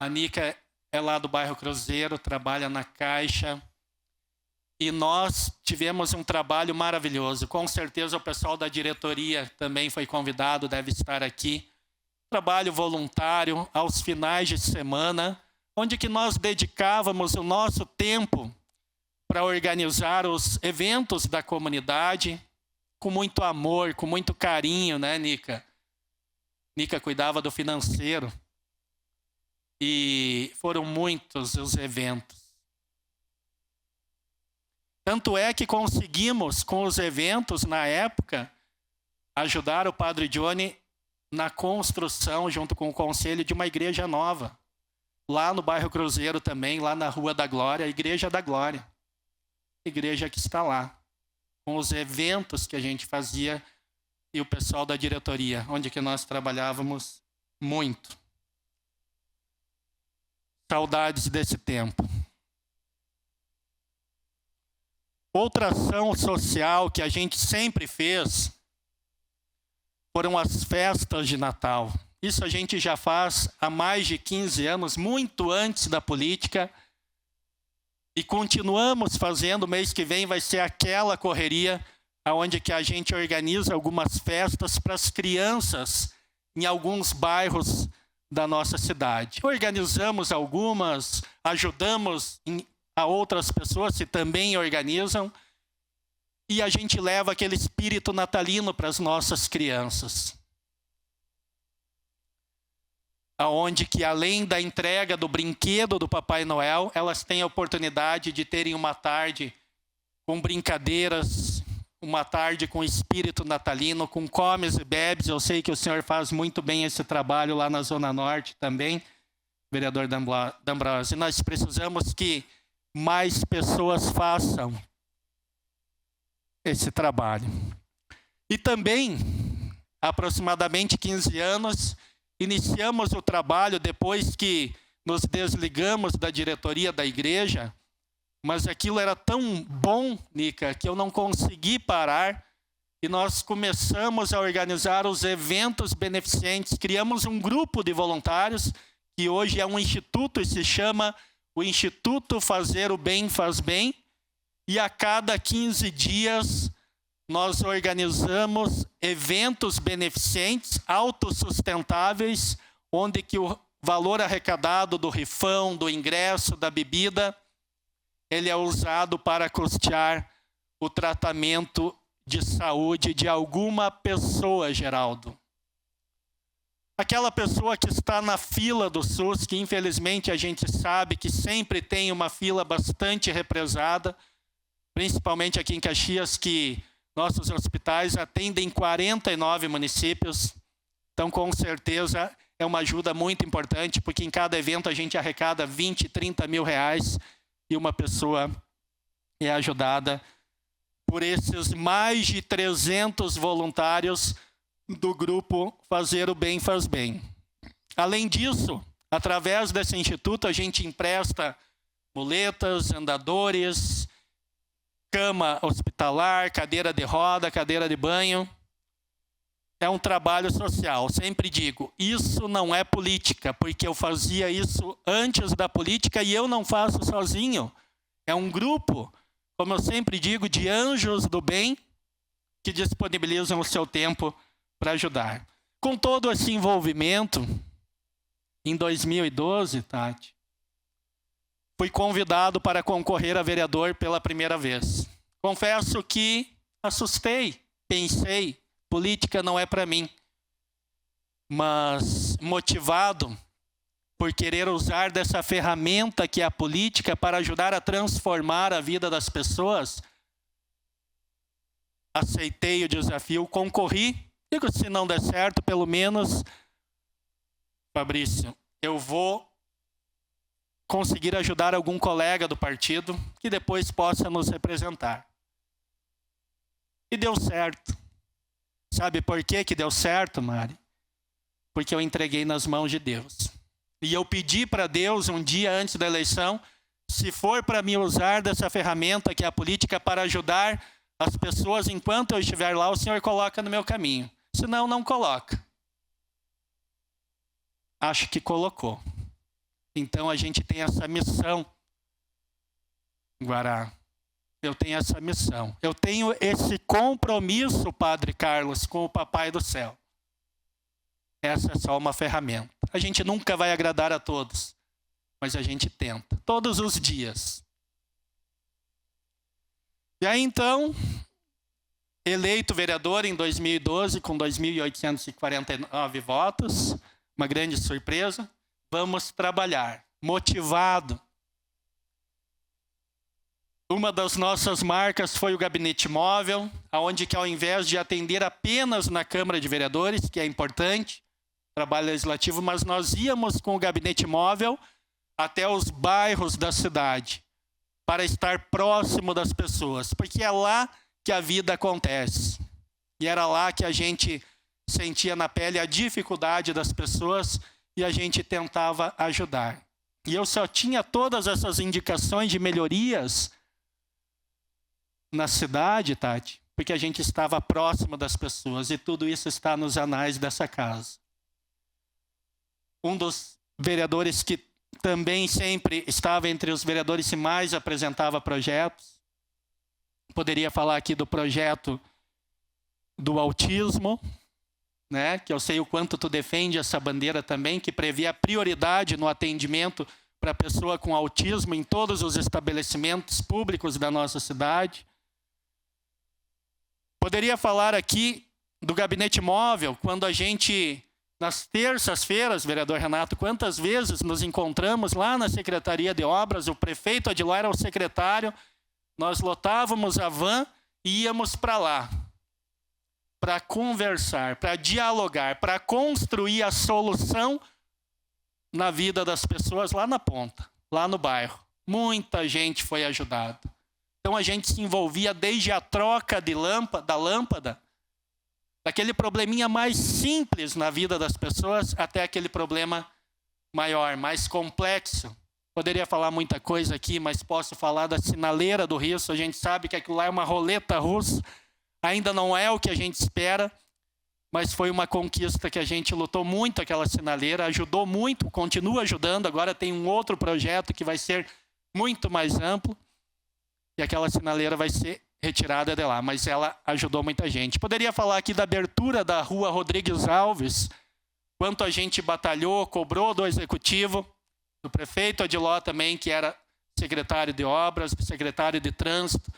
A Nica é lá do bairro Cruzeiro, trabalha na Caixa. E nós tivemos um trabalho maravilhoso. Com certeza o pessoal da diretoria também foi convidado, deve estar aqui. Trabalho voluntário aos finais de semana, onde que nós dedicávamos o nosso tempo para organizar os eventos da comunidade, com muito amor, com muito carinho, né, Nica? Nica cuidava do financeiro. E foram muitos os eventos. Tanto é que conseguimos, com os eventos na época, ajudar o Padre Johnny na construção, junto com o conselho, de uma igreja nova. Lá no bairro Cruzeiro também, lá na Rua da Glória, a Igreja da Glória. Igreja que está lá. Com os eventos que a gente fazia e o pessoal da diretoria, onde que nós trabalhávamos muito. Saudades desse tempo. Outra ação social que a gente sempre fez foram as festas de Natal. Isso a gente já faz há mais de 15 anos, muito antes da política. E continuamos fazendo. Mês que vem vai ser aquela correria onde que a gente organiza algumas festas para as crianças em alguns bairros da nossa cidade. Organizamos algumas, ajudamos a outras pessoas que também organizam, e a gente leva aquele espírito natalino para as nossas crianças. Aonde que, além da entrega do brinquedo do Papai Noel, elas têm a oportunidade de terem uma tarde com brincadeiras, uma tarde com espírito natalino, com comes e bebes. Eu sei que o senhor faz muito bem esse trabalho lá na Zona Norte também, vereador D'Ambrosio. E nós precisamos que mais pessoas façam esse trabalho. E também, há aproximadamente 15 anos, iniciamos o trabalho, depois que nos desligamos da diretoria da igreja, Mas aquilo era tão bom, Nica, que eu não consegui parar. E nós começamos a organizar os eventos beneficentes. Criamos um grupo de voluntários, que hoje é um instituto e se chama o Instituto Fazer o Bem Faz Bem. E a cada 15 dias nós organizamos eventos beneficentes, autossustentáveis, onde que o valor arrecadado do rifão, do ingresso, da bebida, ele é usado para custear o tratamento de saúde de alguma pessoa, Geraldo. Aquela pessoa que está na fila do SUS, que infelizmente a gente sabe que sempre tem uma fila bastante represada, principalmente aqui em Caxias, que nossos hospitais atendem 49 municípios. Então, com certeza, é uma ajuda muito importante, porque em cada evento a gente arrecada 20, 30 mil reais e uma pessoa é ajudada por esses mais de 300 voluntários do grupo Fazer o Bem Faz Bem. Além disso, através desse instituto, a gente empresta muletas, andadores, cama hospitalar, cadeira de roda, cadeira de banho. É um trabalho social. Sempre digo, isso não é política, porque eu fazia isso antes da política e eu não faço sozinho. É um grupo, como eu sempre digo, de anjos do bem que disponibilizam o seu tempo para ajudar. Com todo esse envolvimento, em 2012, Tati, fui convidado para concorrer a vereador pela primeira vez. Confesso que assustei, pensei, política não é para mim. Mas motivado por querer usar dessa ferramenta que é a política para ajudar a transformar a vida das pessoas, aceitei o desafio, concorri. Digo, se não der certo, pelo menos, Fabrício, eu vou conseguir ajudar algum colega do partido que depois possa nos representar. E deu certo. Sabe por que deu certo, Mari? Porque eu entreguei nas mãos de Deus. E eu pedi para Deus, um dia antes da eleição, se for para me usar dessa ferramenta que é a política para ajudar as pessoas enquanto eu estiver lá, o Senhor coloca no meu caminho. Senão, não coloca. Acho que colocou. Então, a gente tem essa missão, Guará. Eu tenho essa missão. Eu tenho esse compromisso, Padre Carlos, com o Papai do Céu. Essa é só uma ferramenta. A gente nunca vai agradar a todos, mas a gente tenta, todos os dias. E aí, então, eleito vereador em 2012, com 2.849 votos, uma grande surpresa, vamos trabalhar, motivado. Uma das nossas marcas foi o gabinete móvel, onde que ao invés de atender apenas na Câmara de Vereadores, que é importante, trabalho legislativo, mas nós íamos com o gabinete móvel até os bairros da cidade, para estar próximo das pessoas, porque é lá que a vida acontece. E era lá que a gente sentia na pele a dificuldade das pessoas e a gente tentava ajudar. E eu só tinha todas essas indicações de melhorias na cidade, Tati, porque a gente estava próximo das pessoas e tudo isso está nos anais dessa casa. Um dos vereadores que também sempre estava entre os vereadores que mais apresentava projetos, poderia falar aqui do projeto do autismo, né? Que eu sei o quanto tu defende essa bandeira também, que prevê a prioridade no atendimento para a pessoa com autismo em todos os estabelecimentos públicos da nossa cidade. Poderia falar aqui do gabinete móvel, quando a gente, nas terças-feiras, vereador Renato, quantas vezes nos encontramos lá na Secretaria de Obras, o prefeito Adiló era o secretário, nós lotávamos a van e íamos para lá, para conversar, para dialogar, para construir a solução na vida das pessoas lá na ponta, lá no bairro. Muita gente foi ajudada. Então a gente se envolvia desde a troca da lâmpada, daquele probleminha mais simples na vida das pessoas, até aquele problema maior, mais complexo, Poderia falar muita coisa aqui, mas posso falar da sinaleira do Risso. A gente sabe que aquilo lá é uma roleta russa. Ainda não é o que a gente espera, mas foi uma conquista que a gente lutou muito, aquela sinaleira, ajudou muito, continua ajudando. Agora tem um outro projeto que vai ser muito mais amplo e aquela sinaleira vai ser retirada de lá, mas ela ajudou muita gente. Poderia falar aqui da abertura da rua Rodrigues Alves, quanto a gente batalhou, cobrou do executivo, do prefeito Adiló também, que era secretário de obras, secretário de trânsito.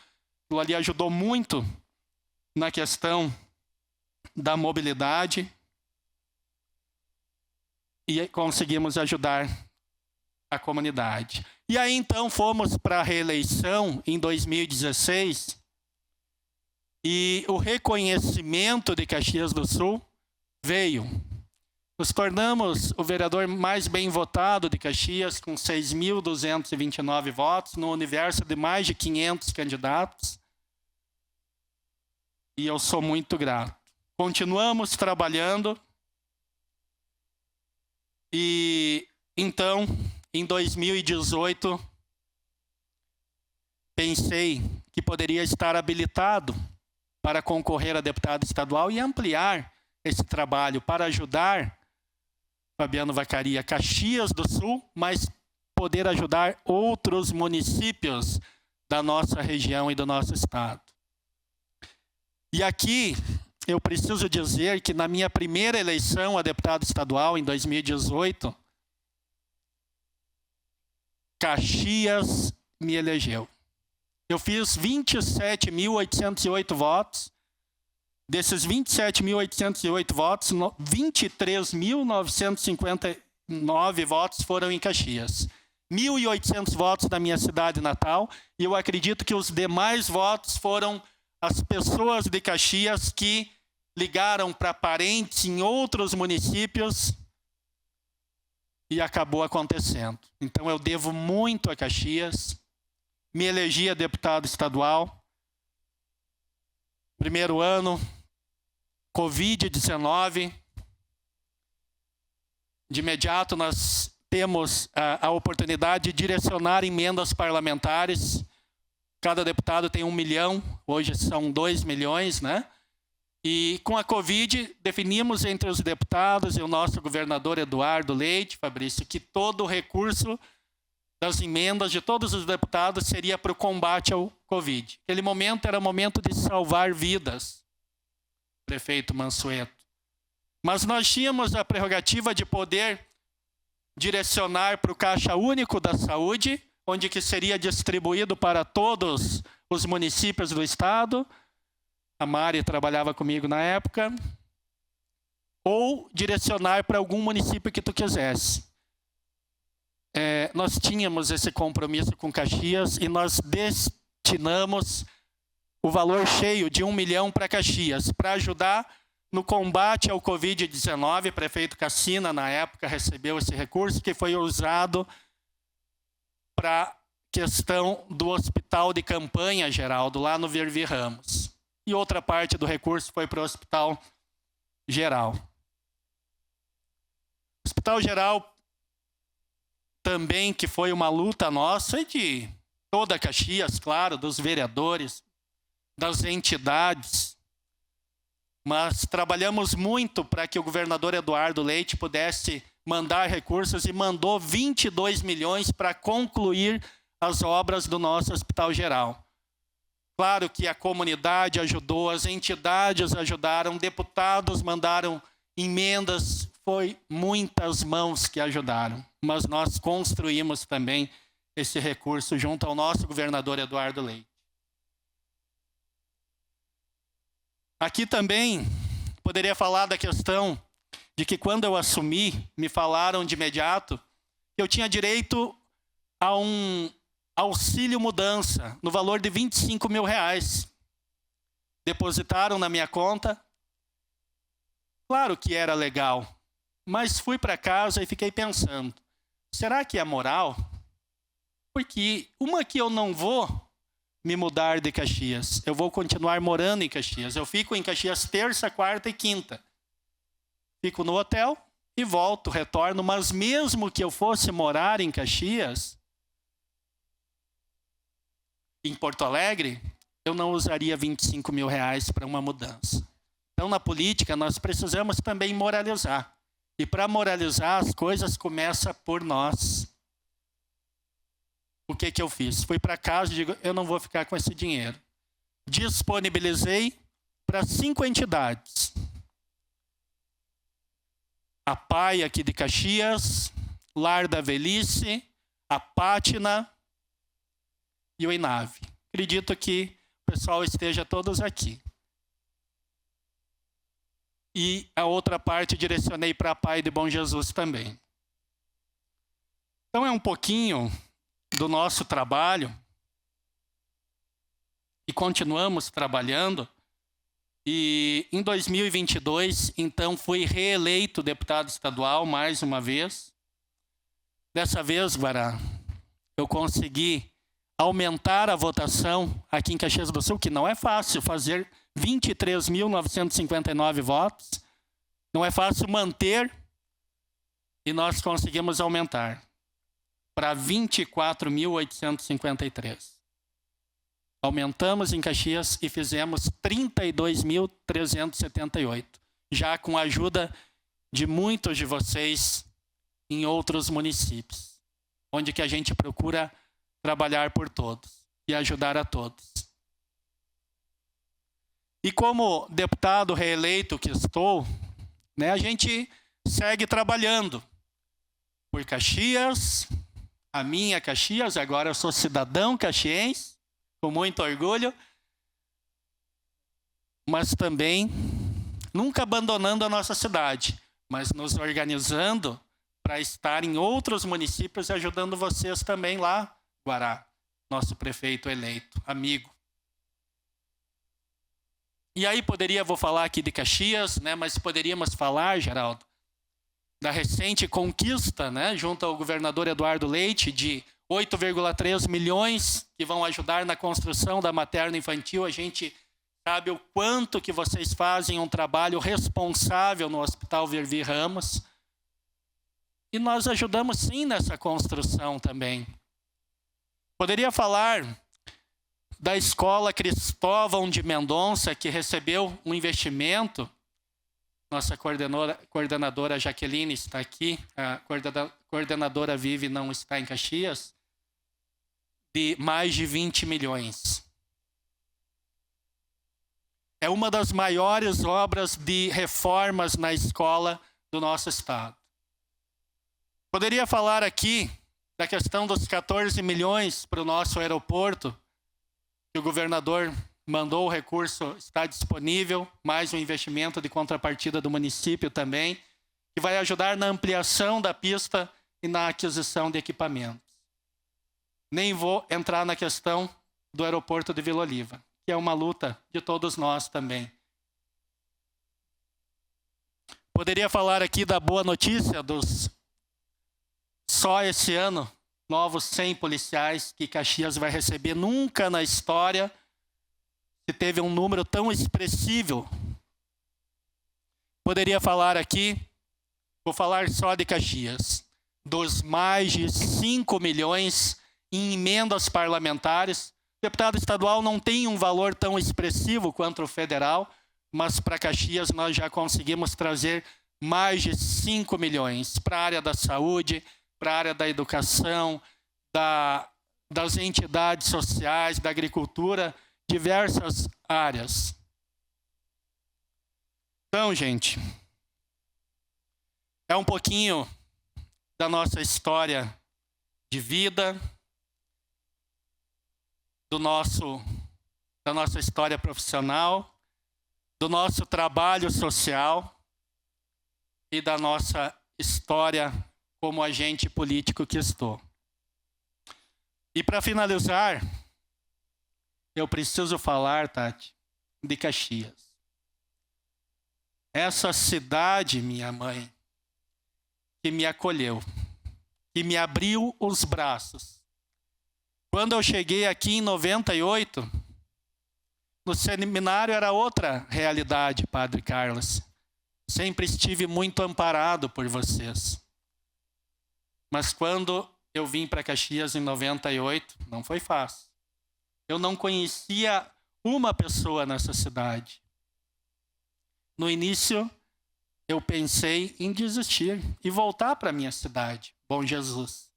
Aquilo ali ajudou muito na questão da mobilidade e conseguimos ajudar a comunidade. E aí então fomos para a reeleição em 2016 e o reconhecimento de Caxias do Sul veio. Nos tornamos o vereador mais bem votado de Caxias, com 6.229 votos, no universo de mais de 500 candidatos. E eu sou muito grato. Continuamos trabalhando. E então, em 2018, pensei que poderia estar habilitado para concorrer a deputado estadual e ampliar esse trabalho para ajudar Fabiano Vacaria, Caxias do Sul, mas poder ajudar outros municípios da nossa região e do nosso estado. E aqui eu preciso dizer que na minha primeira eleição a deputado estadual, em 2018, Caxias me elegeu. Eu fiz 27.808 votos. Desses 27.808 votos, 23.959 votos foram em Caxias. 1.800 votos da minha cidade natal. E eu acredito que os demais votos foram as pessoas de Caxias que ligaram para parentes em outros municípios e acabou acontecendo. Então eu devo muito a Caxias. Me elegi a deputado estadual. Primeiro ano, Covid-19. De imediato nós temos a oportunidade de direcionar emendas parlamentares. Cada deputado tem 1 milhão, hoje são 2 milhões, né? E com a Covid, definimos entre os deputados e o nosso governador Eduardo Leite, Fabrício, que todo o recurso das emendas de todos os deputados seria para o combate ao Covid. Aquele momento era o momento de salvar vidas, prefeito Mansueto. Mas nós tínhamos a prerrogativa de poder direcionar para o Caixa Único da Saúde, onde que seria distribuído para todos os municípios do estado. A Mari trabalhava comigo na época. Ou direcionar para algum município que tu quisesse. Nós tínhamos esse compromisso com Caxias e nós destinamos o valor cheio de 1 milhão para Caxias, para ajudar no combate ao Covid-19. O prefeito Cassina, na época, recebeu esse recurso que foi usado para a questão do hospital de campanha, Geraldo, lá no Vervi Ramos. E outra parte do recurso foi para o Hospital Geral. O Hospital Geral também, que foi uma luta nossa e de toda Caxias, claro, dos vereadores, das entidades. Mas trabalhamos muito para que o governador Eduardo Leite pudesse mandar recursos e mandou 22 milhões para concluir as obras do nosso Hospital Geral. Claro que a comunidade ajudou, as entidades ajudaram, deputados mandaram emendas, foi muitas mãos que ajudaram. Mas nós construímos também esse recurso junto ao nosso governador Eduardo Leite. Aqui também poderia falar da questão de que quando eu assumi, me falaram de imediato que eu tinha direito a um auxílio mudança no valor de R$25 mil. Depositaram na minha conta. Claro que era legal, mas fui para casa e fiquei pensando, será que é moral? Porque uma que eu não vou me mudar de Caxias, eu vou continuar morando em Caxias. Eu fico em Caxias terça, quarta e quinta. Fico no hotel e volto, retorno, mas mesmo que eu fosse morar em Caxias, em Porto Alegre, eu não usaria 25 mil reais para uma mudança. Então, na política, nós precisamos também moralizar. E para moralizar, as coisas começam por nós. O que eu fiz? Fui para casa e digo, eu não vou ficar com esse dinheiro. Disponibilizei para 5 entidades. A PAI aqui de Caxias, Lar da Velhice, a Pátina e o INAVE. Acredito que o pessoal esteja todos aqui. E a outra parte direcionei para a PAI de Bom Jesus também. Então é um pouquinho do nosso trabalho. E continuamos trabalhando. E em 2022, então, fui reeleito deputado estadual mais uma vez. Dessa vez, Guará, eu consegui aumentar a votação aqui em Caxias do Sul, que não é fácil fazer 23.959 votos. Não é fácil manter, e nós conseguimos aumentar para 24.853. Aumentamos em Caxias e fizemos 32.378, já com a ajuda de muitos de vocês em outros municípios, onde que a gente procura trabalhar por todos e ajudar a todos. E como deputado reeleito que estou, né, a gente segue trabalhando por Caxias, a minha Caxias, agora eu sou cidadão caxiense, com muito orgulho, mas também nunca abandonando a nossa cidade, mas nos organizando para estar em outros municípios e ajudando vocês também lá, Guará, nosso prefeito eleito, amigo. E aí vou falar aqui de Caxias, né, mas poderíamos falar, Geraldo, da recente conquista, né, junto ao governador Eduardo Leite, de 8,3 milhões que vão ajudar na construção da materno-infantil. A gente sabe o quanto que vocês fazem um trabalho responsável no Hospital Vervi Ramos. E nós ajudamos sim nessa construção também. Poderia falar da Escola Cristóvão de Mendonça, que recebeu um investimento. Nossa coordenadora Jaqueline está aqui, a coordenadora Vive não está em Caxias, de mais de 20 milhões. É uma das maiores obras de reformas na escola do nosso estado. Poderia falar aqui da questão dos 14 milhões para o nosso aeroporto, que o governador mandou o recurso, está disponível, mais um investimento de contrapartida do município também, que vai ajudar na ampliação da pista e na aquisição de equipamentos. Nem vou entrar na questão do aeroporto de Vila Oliva, que é uma luta de todos nós também. Poderia falar aqui da boa notícia dos, só esse ano, novos 100 policiais que Caxias vai receber. Nunca na história se teve um número tão expressivo. Poderia falar aqui, vou falar só de Caxias, dos mais de 5 milhões em emendas parlamentares. O deputado estadual não tem um valor tão expressivo quanto o federal, mas para Caxias nós já conseguimos trazer mais de 5 milhões para a área da saúde, para a área da educação, das entidades sociais, da agricultura, diversas áreas. Então, gente, é um pouquinho da nossa história de vida, da nossa história profissional, do nosso trabalho social e da nossa história como agente político que estou. E para finalizar, eu preciso falar, Tati, de Caxias. Essa cidade, minha mãe, que me acolheu, que me abriu os braços. Quando eu cheguei aqui em 98, no seminário era outra realidade, Padre Carlos. Sempre estive muito amparado por vocês. Mas quando eu vim para Caxias em 98, não foi fácil. Eu não conhecia uma pessoa nessa cidade. No início, eu pensei em desistir e voltar para minha cidade, Bom Jesus.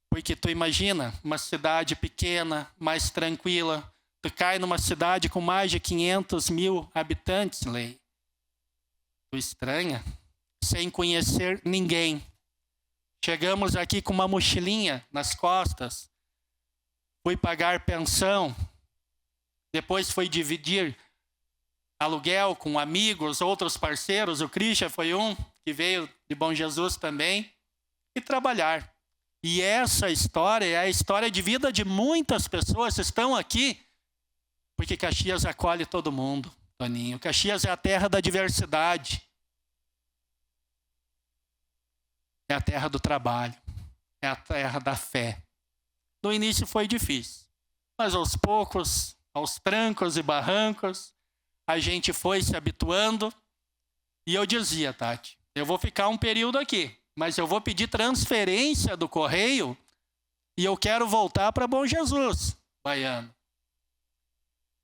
Porque tu imagina, uma cidade pequena, mais tranquila, tu cai numa cidade com mais de 500 mil habitantes, Lei. Tu estranha, sem conhecer ninguém. Chegamos aqui com uma mochilinha nas costas, fui pagar pensão, depois fui dividir aluguel com amigos, outros parceiros, o Christian foi um que veio de Bom Jesus também, e trabalhar. E essa história é a história de vida de muitas pessoas que estão aqui, porque Caxias acolhe todo mundo, Toninho. Caxias é a terra da diversidade. É a terra do trabalho. É a terra da fé. No início foi difícil, mas aos poucos, aos trancos e barrancos, a gente foi se habituando. E eu dizia, Tati, eu vou ficar um período aqui, mas eu vou pedir transferência do correio e eu quero voltar para Bom Jesus, Baiano.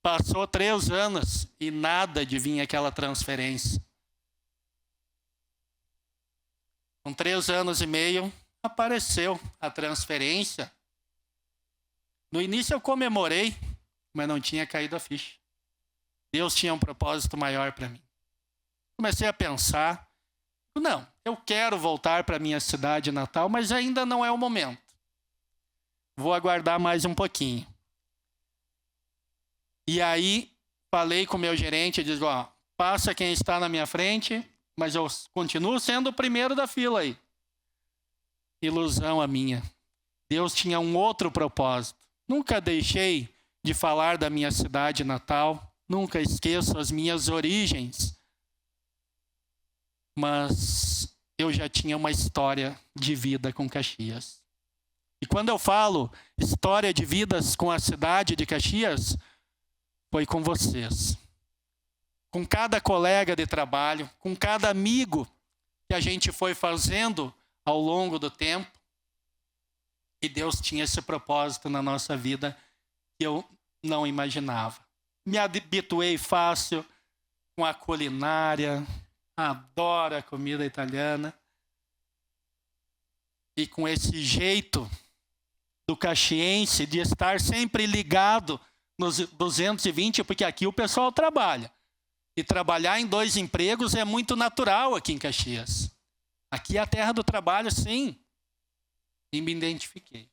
Passou 3 anos e nada de vir aquela transferência. Com 3 anos e meio, apareceu a transferência. No início eu comemorei, mas não tinha caído a ficha. Deus tinha um propósito maior para mim. Comecei a pensar, não, eu quero voltar para minha cidade natal, mas ainda não é o momento. Vou aguardar mais um pouquinho. E aí, falei com o meu gerente, eu disse, ó, passa quem está na minha frente, mas eu continuo sendo o primeiro da fila aí. Ilusão a minha. Deus tinha um outro propósito. Nunca deixei de falar da minha cidade natal, nunca esqueço as minhas origens. Mas eu já tinha uma história de vida com Caxias. E quando eu falo história de vidas com a cidade de Caxias, foi com vocês. Com cada colega de trabalho, com cada amigo que a gente foi fazendo ao longo do tempo. E Deus tinha esse propósito na nossa vida que eu não imaginava. Me habituei fácil com a culinária, adoro a comida italiana. E com esse jeito do caxiense de estar sempre ligado nos 220, porque aqui o pessoal trabalha. E trabalhar em 2 empregos é muito natural aqui em Caxias. Aqui é a terra do trabalho, sim. E me identifiquei.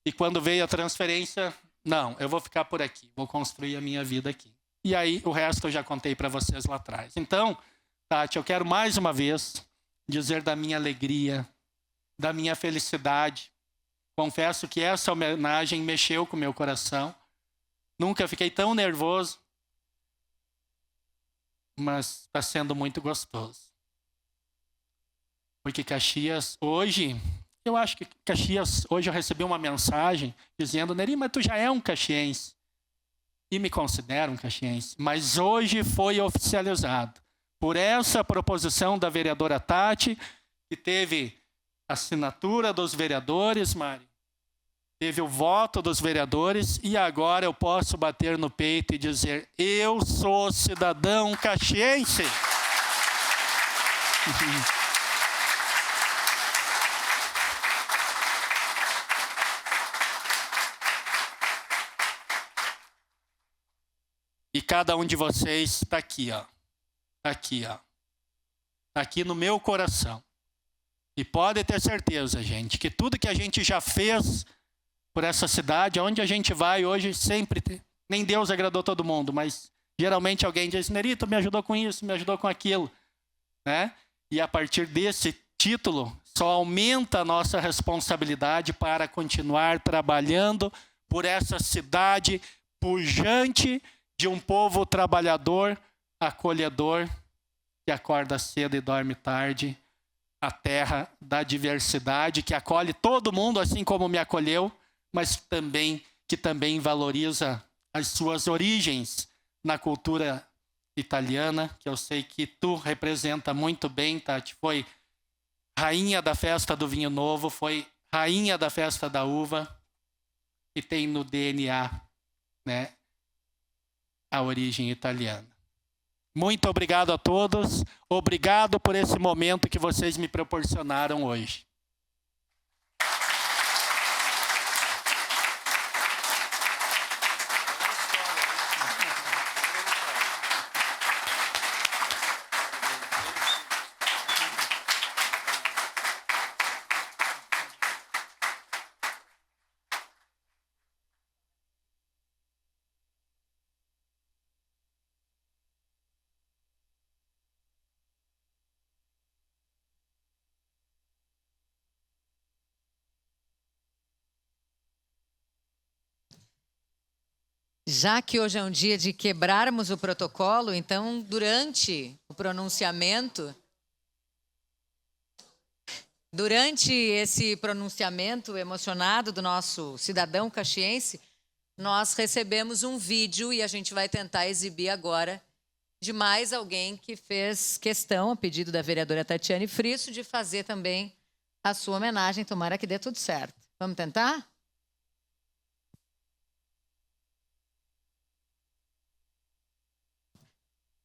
E quando veio a transferência, não, eu vou ficar por aqui, vou construir a minha vida aqui. E aí o resto eu já contei para vocês lá atrás. Então, Tati, eu quero mais uma vez dizer da minha alegria, da minha felicidade. Confesso que essa homenagem mexeu com o meu coração. Nunca fiquei tão nervoso, mas está sendo muito gostoso. Porque Caxias, hoje, eu acho que Caxias, hoje eu recebi uma mensagem dizendo, Neri, mas tu já é um caxiense. E me considero um caxiense. Mas hoje foi oficializado por essa proposição da vereadora Tati, que teve assinatura dos vereadores, Mari. Teve o voto dos vereadores e agora eu posso bater no peito e dizer, eu sou cidadão caxiense. E cada um de vocês está aqui, ó. Aqui, ó. Aqui no meu coração. E pode ter certeza, gente, que tudo que a gente já fez por essa cidade, onde a gente vai hoje, sempre tem. Nem Deus agradou todo mundo, mas geralmente alguém diz, Nerito, me ajudou com isso, me ajudou com aquilo. Né? E a partir desse título, só aumenta a nossa responsabilidade para continuar trabalhando por essa cidade pujante de um povo trabalhador, acolhedor, que acorda cedo e dorme tarde, a terra da diversidade, que acolhe todo mundo, assim como me acolheu, mas que também valoriza as suas origens na cultura italiana, que eu sei que tu representa muito bem, Tati. Foi rainha da festa do vinho novo, foi rainha da festa da uva, que tem no DNA, né, a origem italiana. Muito obrigado a todos. Obrigado por esse momento que vocês me proporcionaram hoje. Já que hoje é um dia de quebrarmos o protocolo, então, durante o pronunciamento, durante esse pronunciamento emocionado do nosso cidadão caxiense, nós recebemos um vídeo e a gente vai tentar exibir agora de mais alguém que fez questão, a pedido da vereadora Tatiane Frisso, de fazer também a sua homenagem. Tomara que dê tudo certo. Vamos tentar?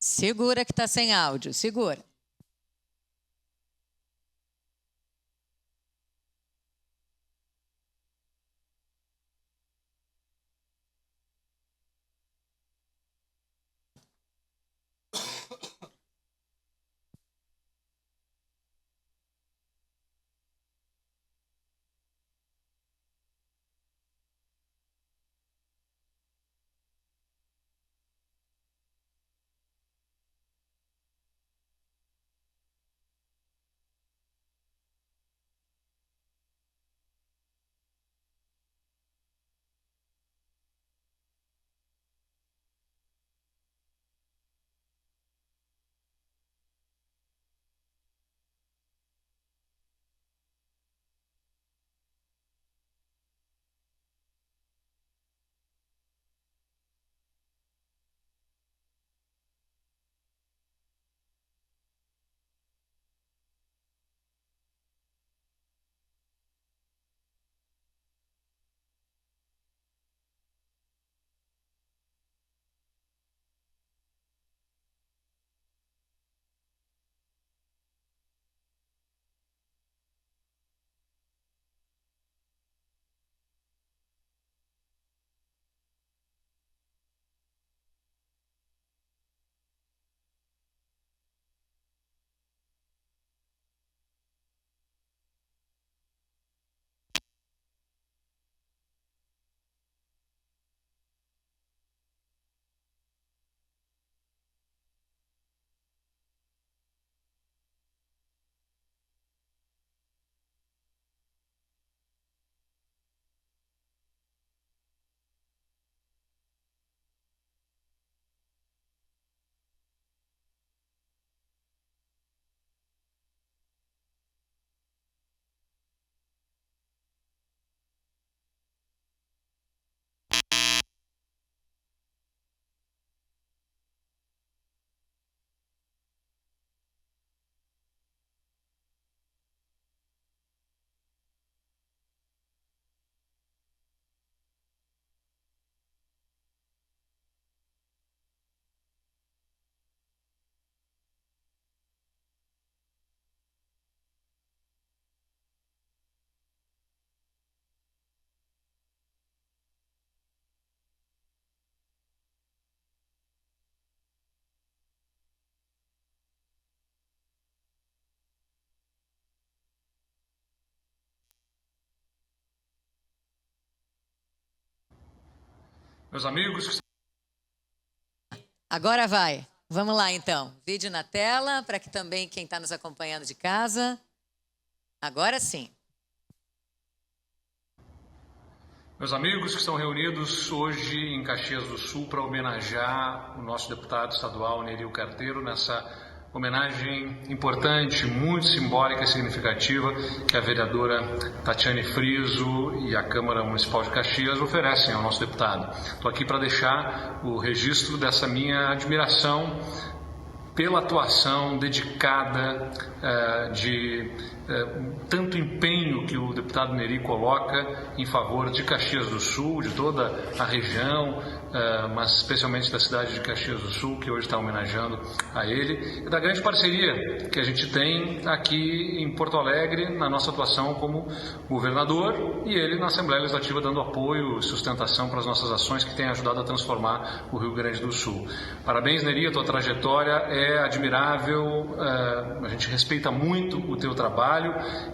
Segura que está sem áudio, segura. Meus amigos... Agora vai. Vamos lá, então. Vídeo na tela, para que também quem está nos acompanhando de casa. Agora sim. Meus amigos que estão reunidos hoje em Caxias do Sul para homenagear o nosso deputado estadual Nery Carteiro nessa homenagem importante, muito simbólica e significativa que a vereadora Tatiane Frisso e a Câmara Municipal de Caxias oferecem ao nosso deputado. Estou aqui para deixar o registro dessa minha admiração pela atuação dedicada, de tanto empenho que o deputado Nery coloca em favor de Caxias do Sul, de toda a região, mas especialmente da cidade de Caxias do Sul, que hoje está homenageando a ele, e da grande parceria que a gente tem aqui em Porto Alegre, na nossa atuação como governador, e ele na Assembleia Legislativa dando apoio e sustentação para as nossas ações que têm ajudado a transformar o Rio Grande do Sul. Parabéns, Nery, a tua trajetória é admirável, a gente respeita muito o teu trabalho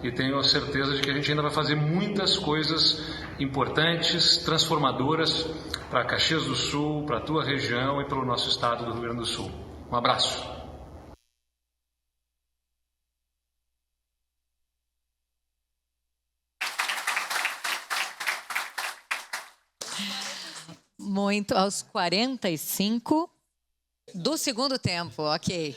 e tenho a certeza de que a gente ainda vai fazer muitas coisas importantes, transformadoras para Caxias do Sul, para a tua região e pelo nosso estado do Rio Grande do Sul. Um abraço. Muito, aos 45 do segundo tempo, ok.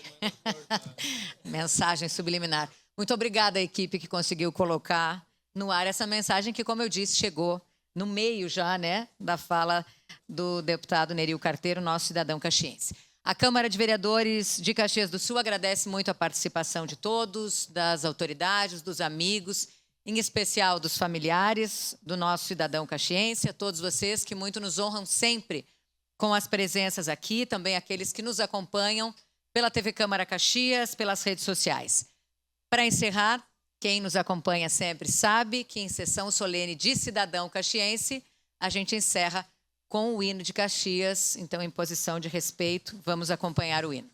Mensagem subliminar. Muito obrigada à equipe que conseguiu colocar no ar essa mensagem que, como eu disse, chegou no meio já, né, da fala do deputado Nery Carteiro, nosso cidadão caxiense. A Câmara de Vereadores de Caxias do Sul agradece muito a participação de todos, das autoridades, dos amigos, em especial dos familiares do nosso cidadão caxiense, a todos vocês que muito nos honram sempre com as presenças aqui, também aqueles que nos acompanham pela TV Câmara Caxias, pelas redes sociais. Para encerrar, quem nos acompanha sempre sabe que em sessão solene de cidadão caxiense, a gente encerra com o hino de Caxias. Então, em posição de respeito, vamos acompanhar o hino.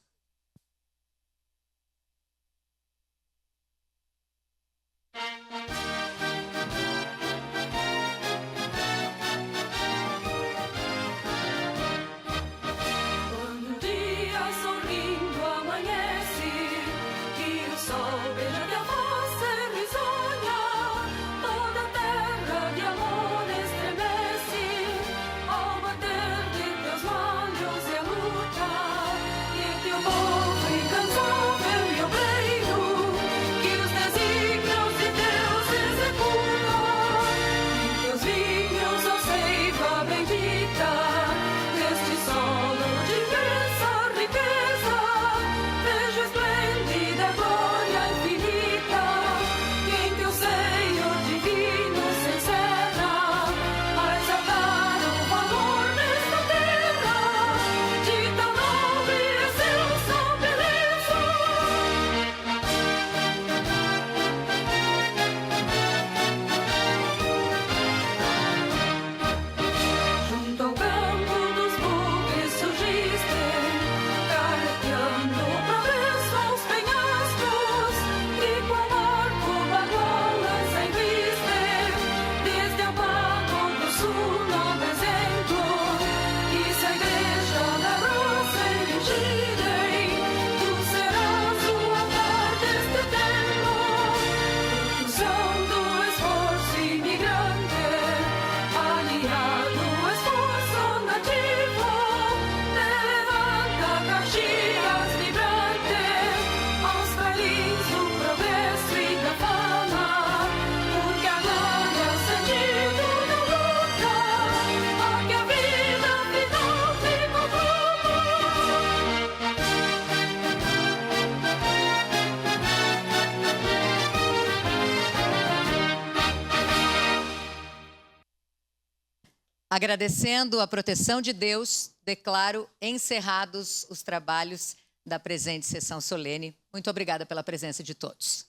Agradecendo a proteção de Deus, declaro encerrados os trabalhos da presente sessão solene. Muito obrigada pela presença de todos.